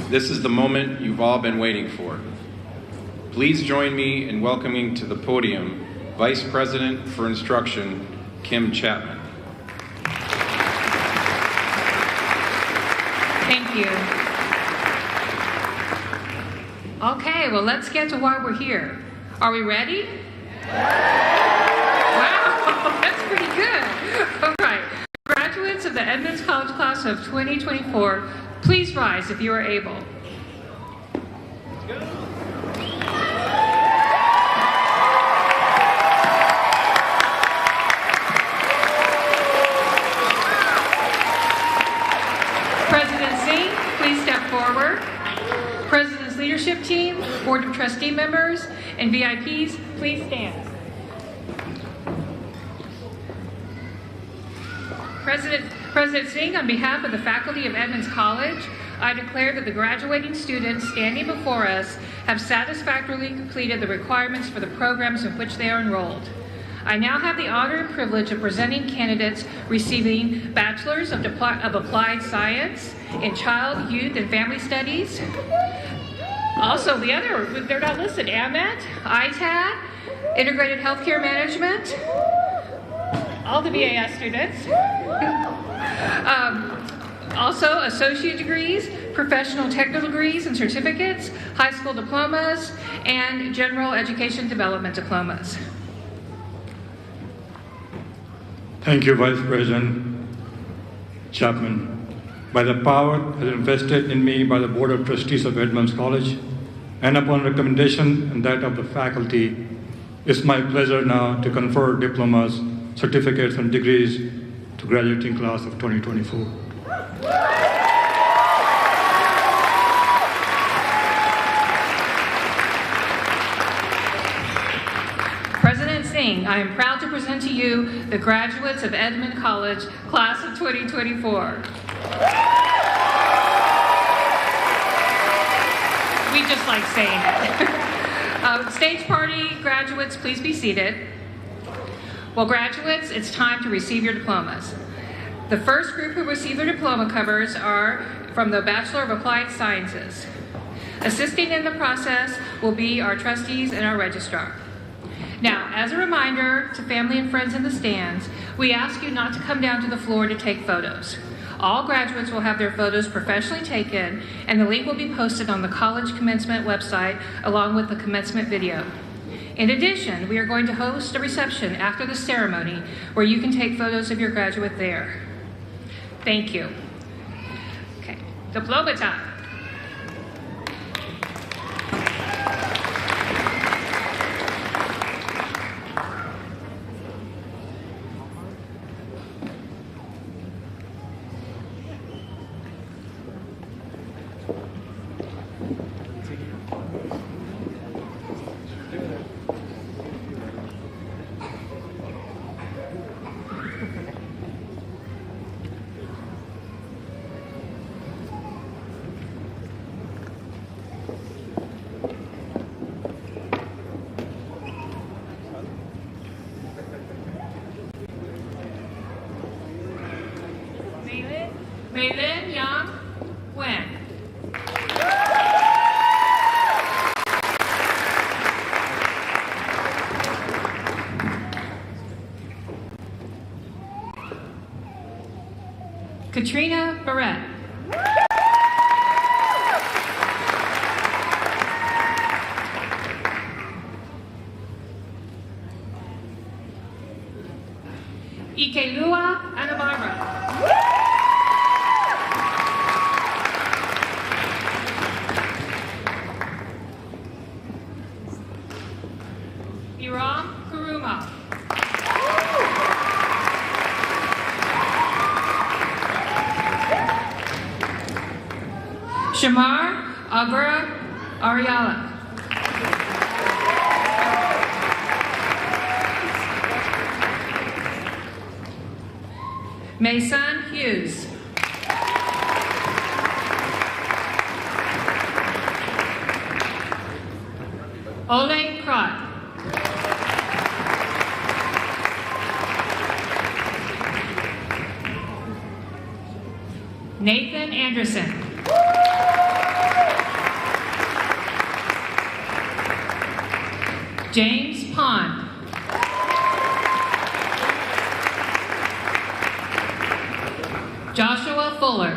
this is the moment you've all been waiting for. Please join me in welcoming to the podium Vice President for Instruction, Kim Chapman. Thank you. Okay, well, let's get to why we're here. Are we ready? Wow, that's pretty good. All right. Graduates of the Edmonds College class of 2024, please rise if you are able. President Singh, please step forward. President's leadership team, Board of Trustee members, and VIPs, please stand. President Singh, on behalf of the faculty of Edmonds College, I declare that the graduating students standing before us have satisfactorily completed the requirements for the programs in which they are enrolled. I now have the honor and privilege of presenting candidates receiving Bachelors of Applied Science in Child, Youth, and Family Studies. Also, they're not listed, AMET, ITAD, Integrated Healthcare Management, all the VAS students. Also, associate degrees, professional technical degrees and certificates, high school diplomas, and general education development diplomas. Thank you, Vice President Chapman. By the power that is invested in me by the Board of Trustees of Edmonds College, and upon recommendation and that of the faculty, it's my pleasure now to confer diplomas, certificates, and degrees to graduating class of 2024. President Singh, I am proud to present to you the graduates of Edmonds College, class of 2024. We just like saying it. Stage party graduates, please be seated. Well, graduates, it's time to receive your diplomas. The first group who receive their diploma covers are from the Bachelor of Applied Sciences. Assisting in the process will be our trustees and our registrar. Now, as a reminder to family and friends in the stands, we ask you not to come down to the floor to take photos. All graduates will have their photos professionally taken, and the link will be posted on the College Commencement website along with the Commencement video. In addition, we are going to host a reception after the ceremony where you can take photos of your graduate there. Thank you. Okay, diploma time. Maylin Young Wen. Katrina Barrett. Ikelua Anna Barbara. Iram Kuruma. Shamar Agra Ariala. Mason Hughes. Oleg Krot. Nathan Anderson. James Pond. Joshua Fuller.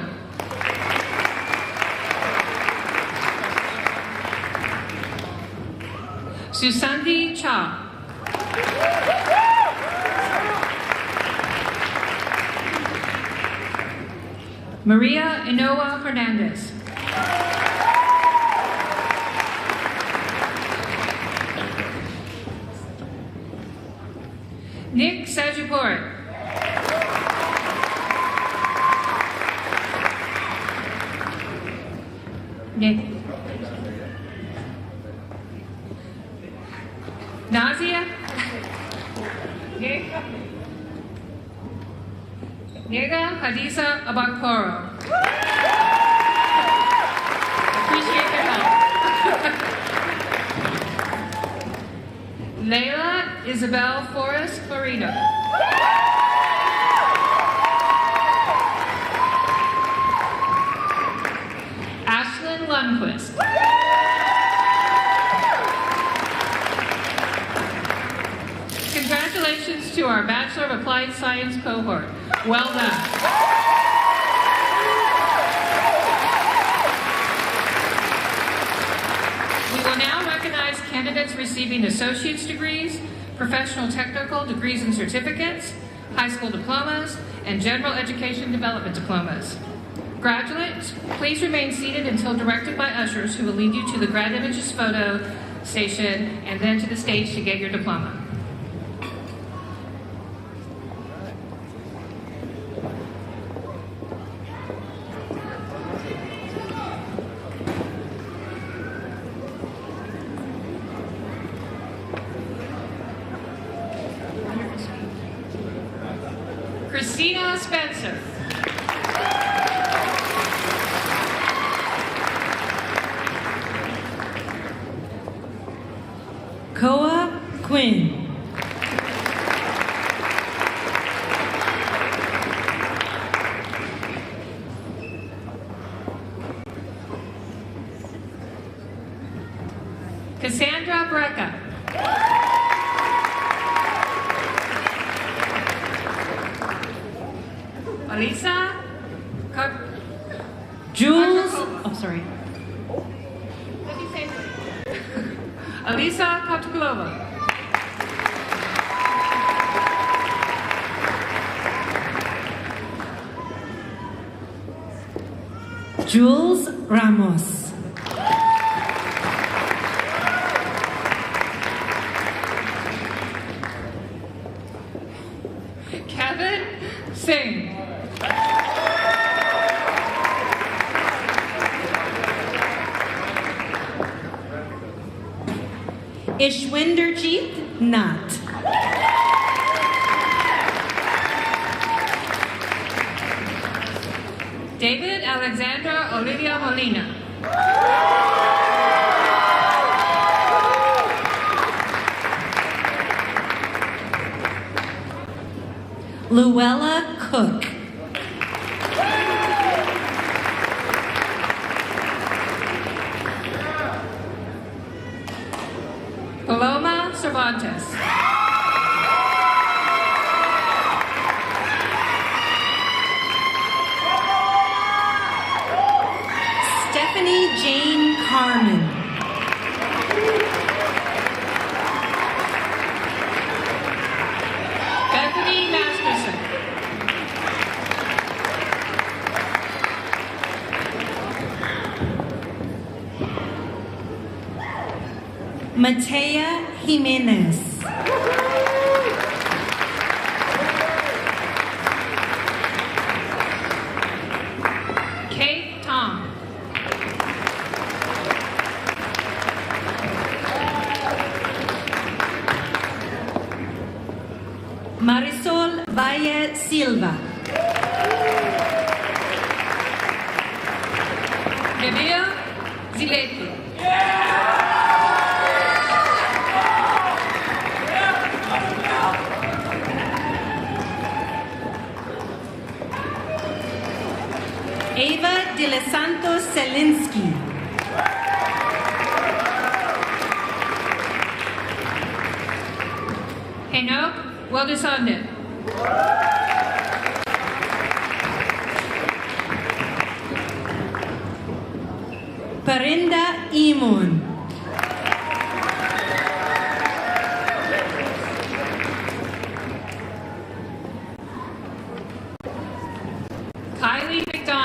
Susanthi Cha. Maria Inoa Hernandez. Nick Sajupuri. Nick. Nazia. Nick. Nega Hadisa Abakporo. Appreciate their help. Layla Isabel Forrest Florida. Ashlyn Lundquist. Congratulations to our Bachelor of Applied Science cohort. Well done. We will now recognize candidates receiving associate's degrees, professional technical degrees and certificates, high school diplomas, and general education development diplomas. Graduates, please remain seated until directed by ushers who will lead you to the grad images photo station and then to the stage to get your diploma. Christina Spencer. Koa Quinn. Cassandra Brecka. Alisa Jules. Oh, sorry. Let me say it. Alisa Kotklova. Jules Ramos. Kevin Singh. Ishwinderjeet Nath. David Alexandra Olivia Molina. Luella Cook. Paloma Cervantes. Stephanie Jane Carmen. Bethany Masterson. Matea Jimenez. Kate Tom. Marisol Valle Silva. Neville Ziletti. Ava De Los Santos Selinski. Henok Waldesonde. Parinda Imon.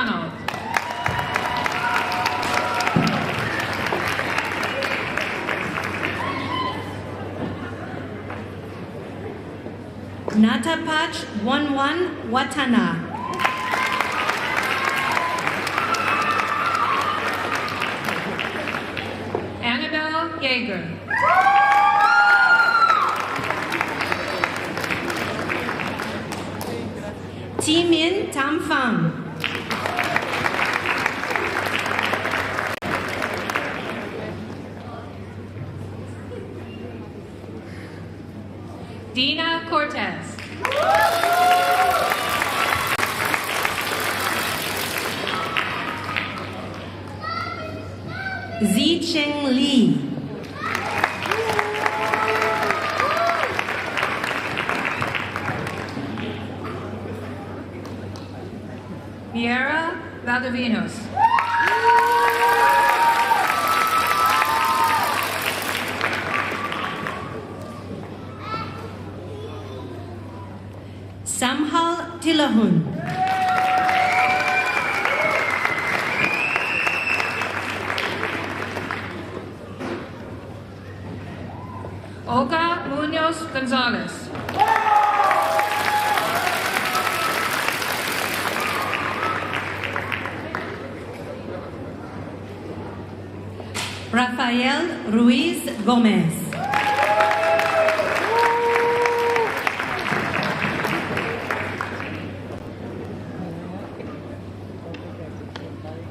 McDonald. Natapach Wanwan Watana. Annabelle Yeager. Timin Tamfang. Dina Cortez. Zicheng Li. Miera Valdivinos. Samhal Tilahun. Olga Munoz Gonzalez. Rafael Ruiz Gomez.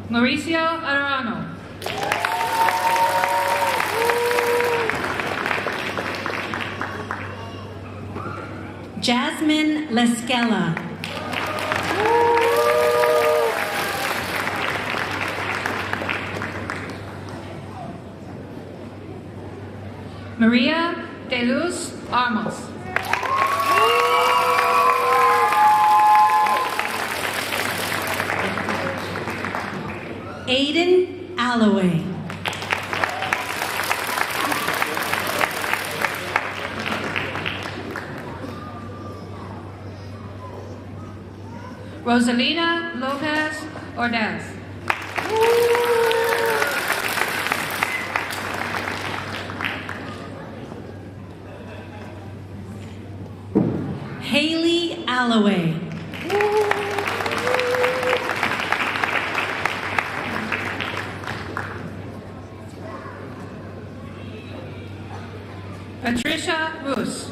Mauricio Arano. Jasmine Lescala. Maria de Luz Armos. Aiden Alloway. Rosalina Lopez Ordaz. Haley Alloway. Patricia Roos.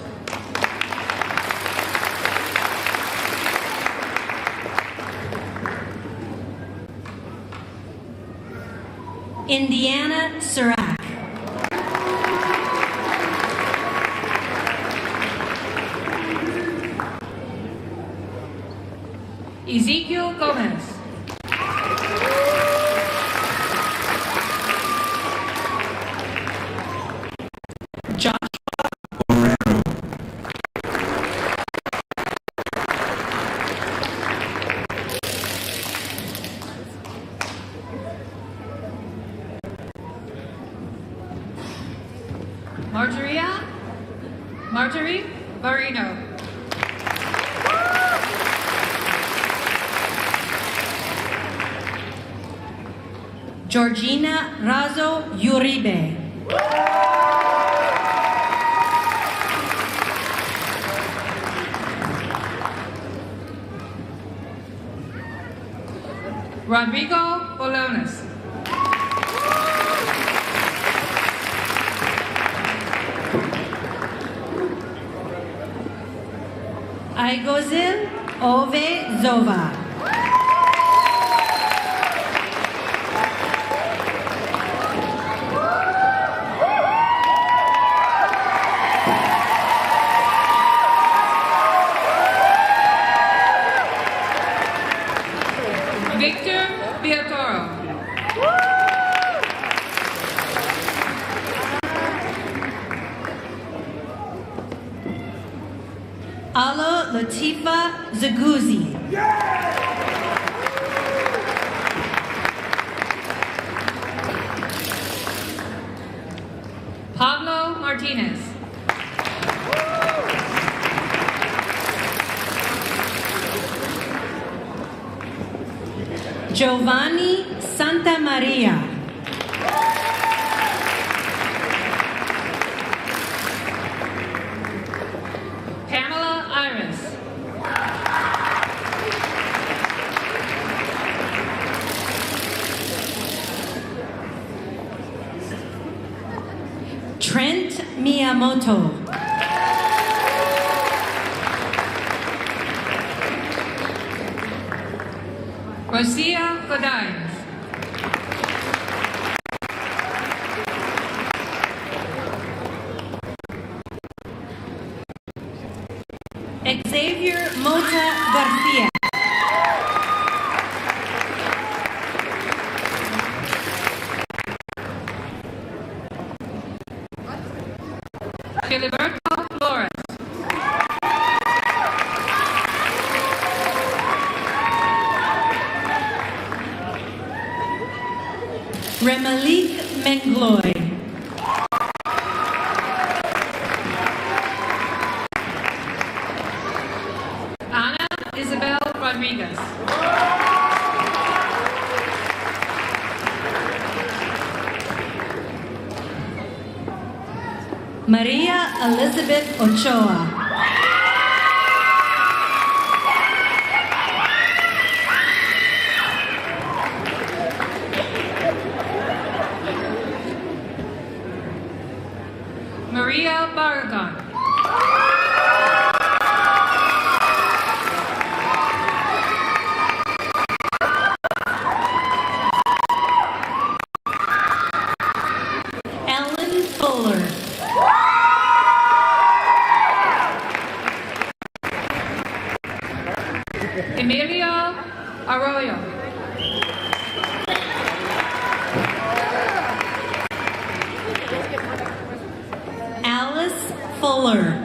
Indiana Serac. Ezekiel Gomez. Marjorie Barino. Georgina Razo Uribe. Rodrigo Bolones. Aigozil Ove Zova. Victor Villatoro. Alo Latifa Zaguzi. Pablo Martinez. Giovanni Santa Maria. Pamela Iris. Trent Miyamoto. Rosia Godines. Xavier Mota Garcia. Filiberto Flores. Remalik Mengloy. Ana Isabel Rodriguez. Maria Elizabeth Ochoa. Maria Barragon. Ellen Fuller. Emilio Arroyo. Alice Fuller.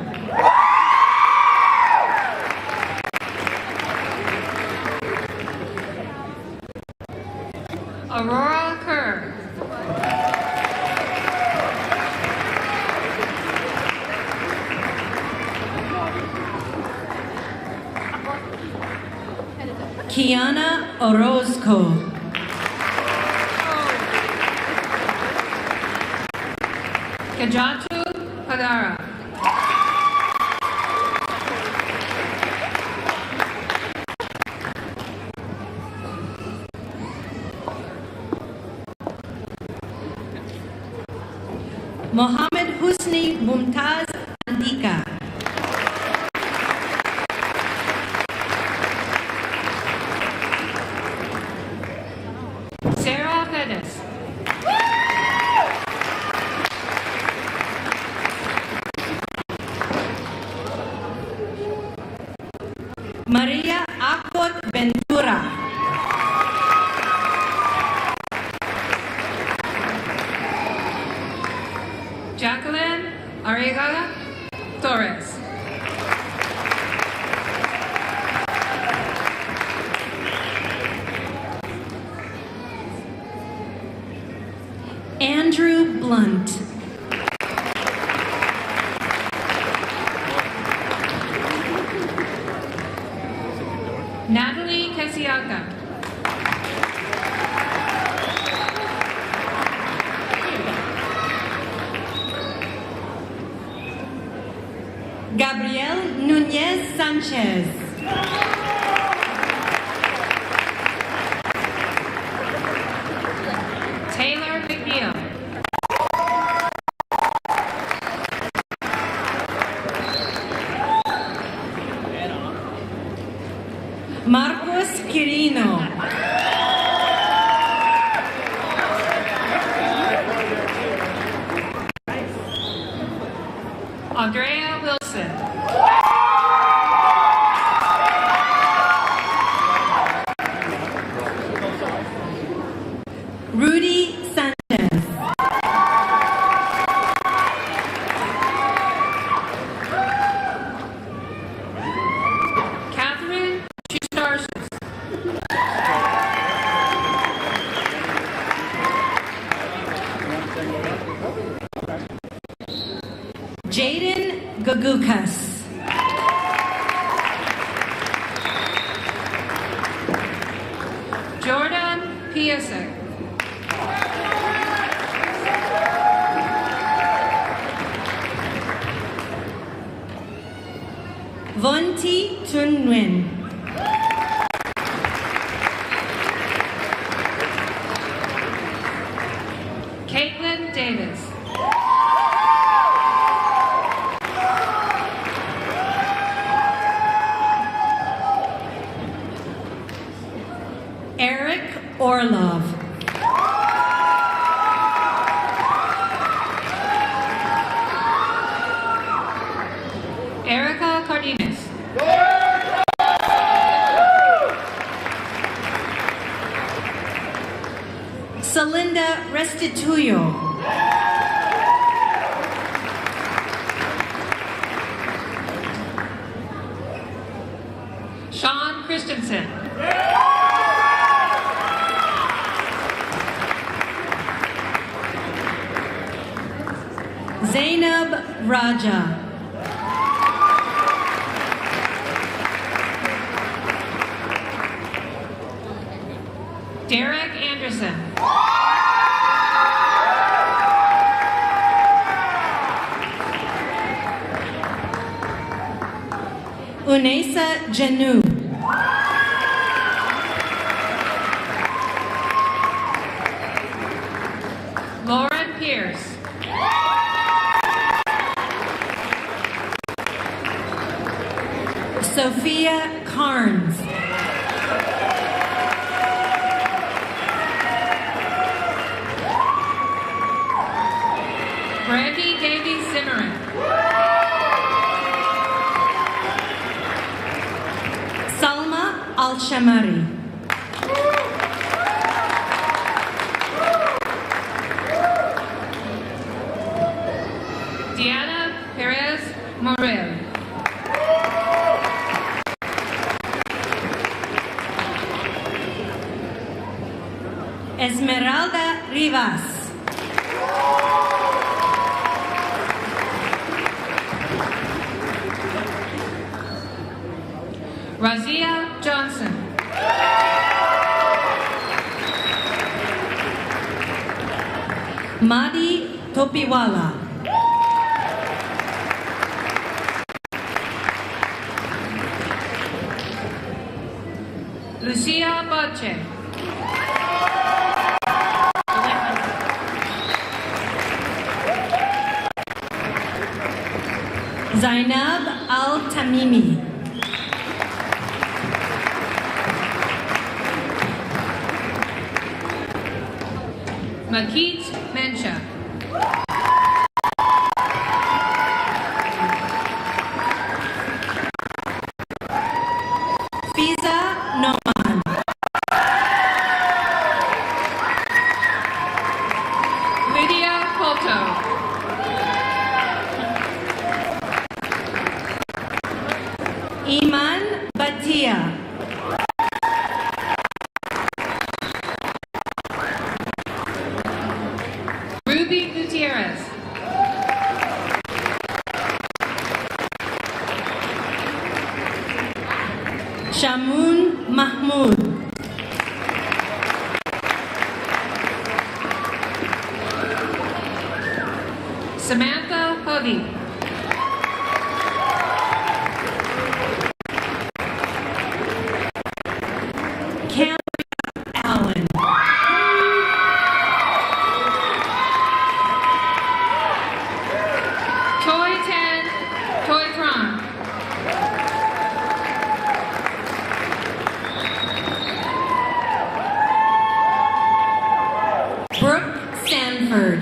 Aurora Kerr. Kiana Orozco. Kajatu Padara. Mohammed Husni Mumtaz Andika. Sarah Pettis. Maria Akot Ventura. Jacqueline Arriaga Torres. Andrew Blunt. Natalie Kasiaka. Gabriel Nunez Sanchez. Taylor McNeil. Marcos Quirino. Andrea Wilson. Rudy Sanchez. Catherine Chistarsis. Jaden Gagukas. Piasek. Vonti Tun Nguyen. Caitlin Davis. Eric Orlov. Erica Cardenas. Celinda Restituyo. Sean Christensen. Zainab Raja. Derek Anderson. Unesa Janu. Lauren Pierce. Sophia Carnes. Brandy Davies Zimmerman. Salma Al-Shamari. Diana Perez Morel. Esmeralda Rivas. Razia Johnson. Madi Topiwala. Lucia Boche. Zainab Al-Tamimi. Makit Mencha. Fiza Noman. Lydia Colto. Iman Batia. Ruby Gutierrez. Shamun Mahmoud. Samantha Hovey. Cam Allen. Toy Tan Toy Tron. Brooke Sanford.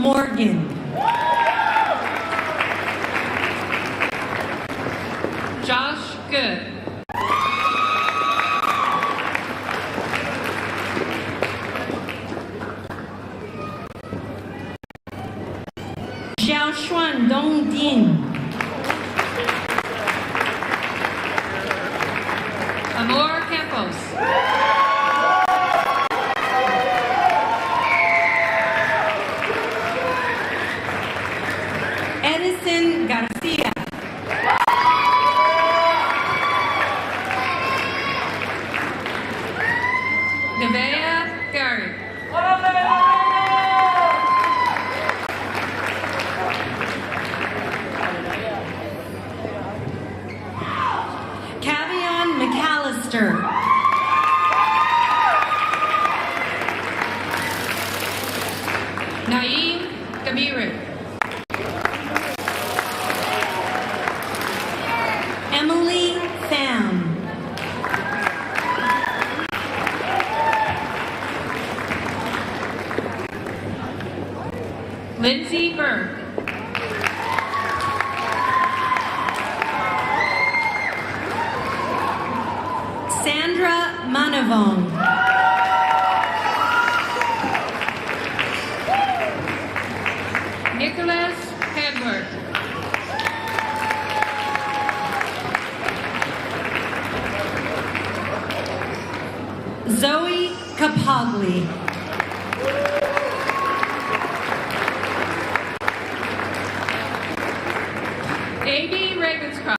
Morgan. Josh Good. Xiaoshuan Dongdin. Amor Campos. Edison Garcia. Nevaeh Gary. Cavion McAllister. Naeem Kabiru. Emily Pham. Lindsay Burke. Sandra Manavong. Nicholas Hedward. Zoe Kapogli. Amy Ravenscroft.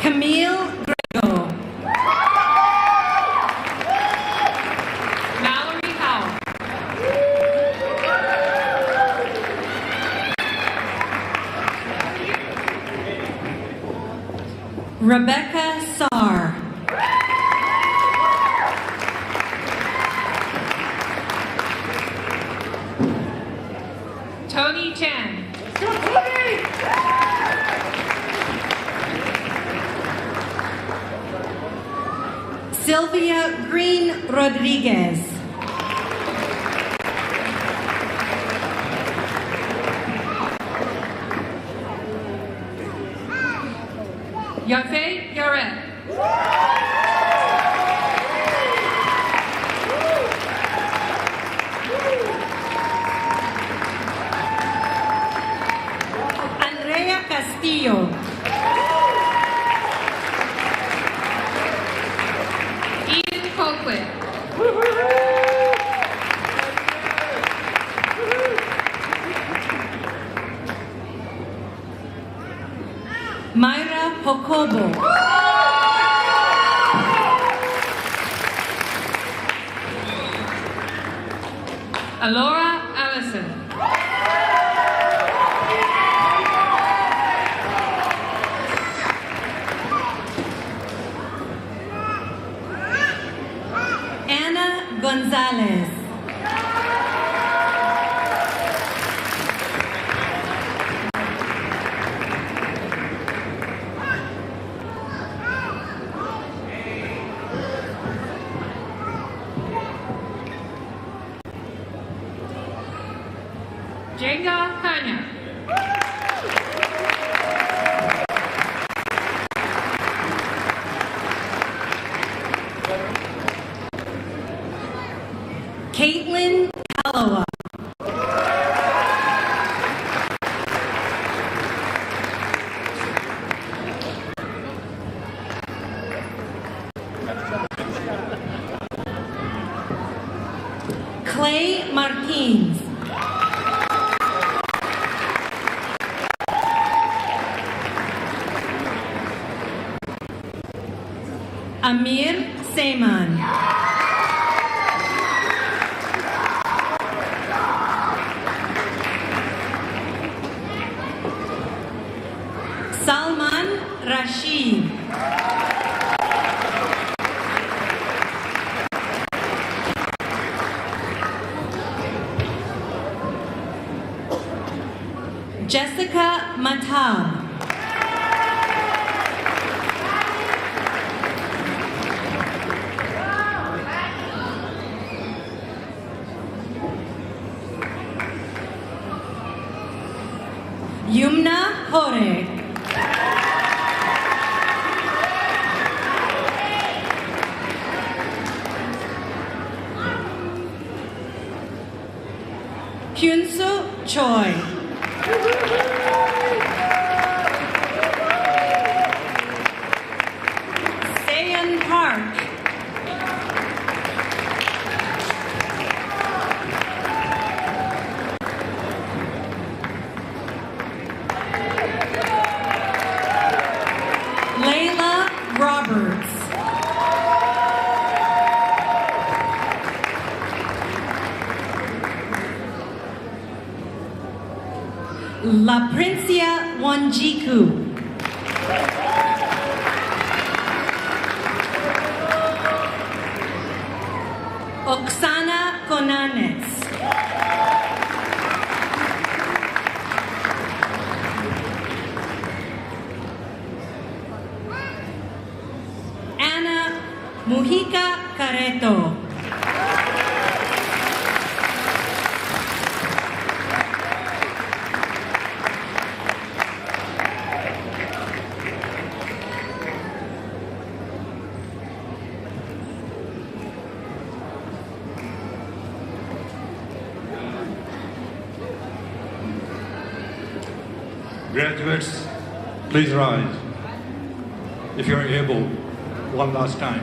Camille Grego. Mallory Howell. Rebecca Sarr. Tony Chan. Sylvia Green Rodriguez. Yafei Yaret. Andrea Castillo. Ian Colquitt. Myra Hokobo. Alora Allison. Anna Gonzalez. Jenga Kanya. Caitlin Kalawa. Clay Martins. Amir Seyman. Salman Rashid. Jessica Matab. Kyunsu Choi. Sayan Park. Layla Roberts. La Princia Wanjiku. Oksana Konanes. Ana Mujica Careto. Graduates, please rise. If you're able, one last time.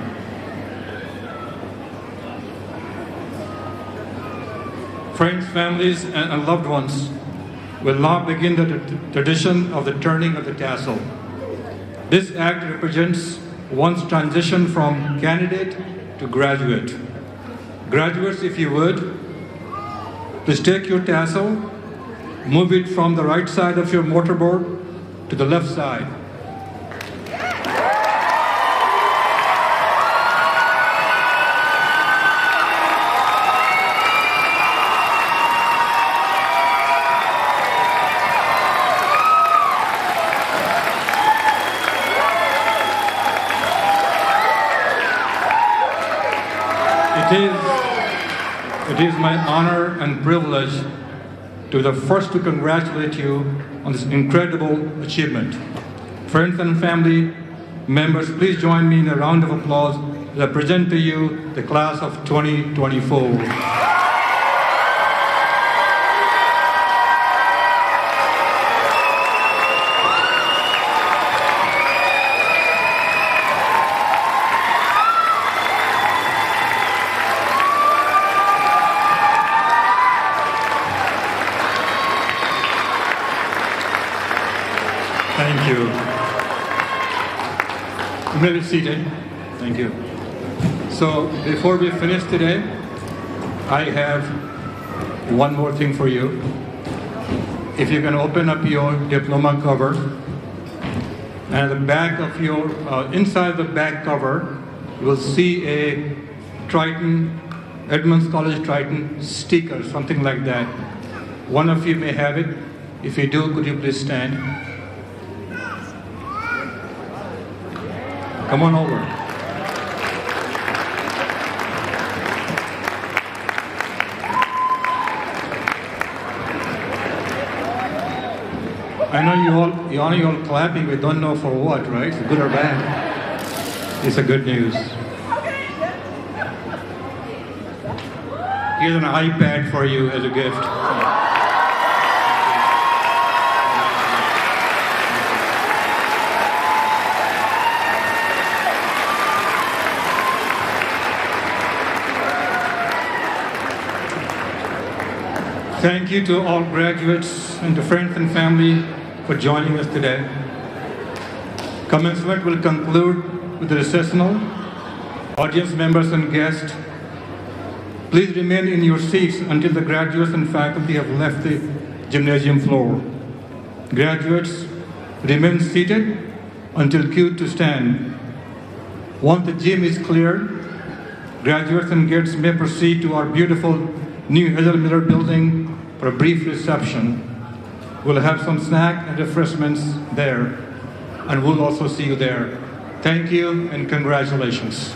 Friends, families, and loved ones will now begin the tradition of the turning of the tassel. This act represents one's transition from candidate to graduate. Graduates, if you would, please take your tassel, move it from the right side of your mortarboard to the left side. It is my honor and privilege to be the first to congratulate you on this incredible achievement. Friends and family members, please join me in a round of applause as I present to you the class of 2024. Thank you. You may be seated. Thank you. So before we finish today, I have one more thing for you. If you can open up your diploma cover, and the back of your, inside the back cover, you will see a Triton, Edmonds College Triton sticker, something like that. One of you may have it. If you do, could you please stand? Come on over. I know you all clapping, we don't know for what, right? Good or bad? It's a good news. Here's an iPad for you as a gift. Thank you to all graduates and to friends and family for joining us today. Commencement will conclude with the recessional. Audience members and guests, please remain in your seats until the graduates and faculty have left the gymnasium floor. Graduates, remain seated until cued to stand. Once the gym is clear, graduates and guests may proceed to our beautiful new Helen Miller building for a brief reception. We'll have some snack and refreshments there, and we'll also see you there. Thank you and congratulations.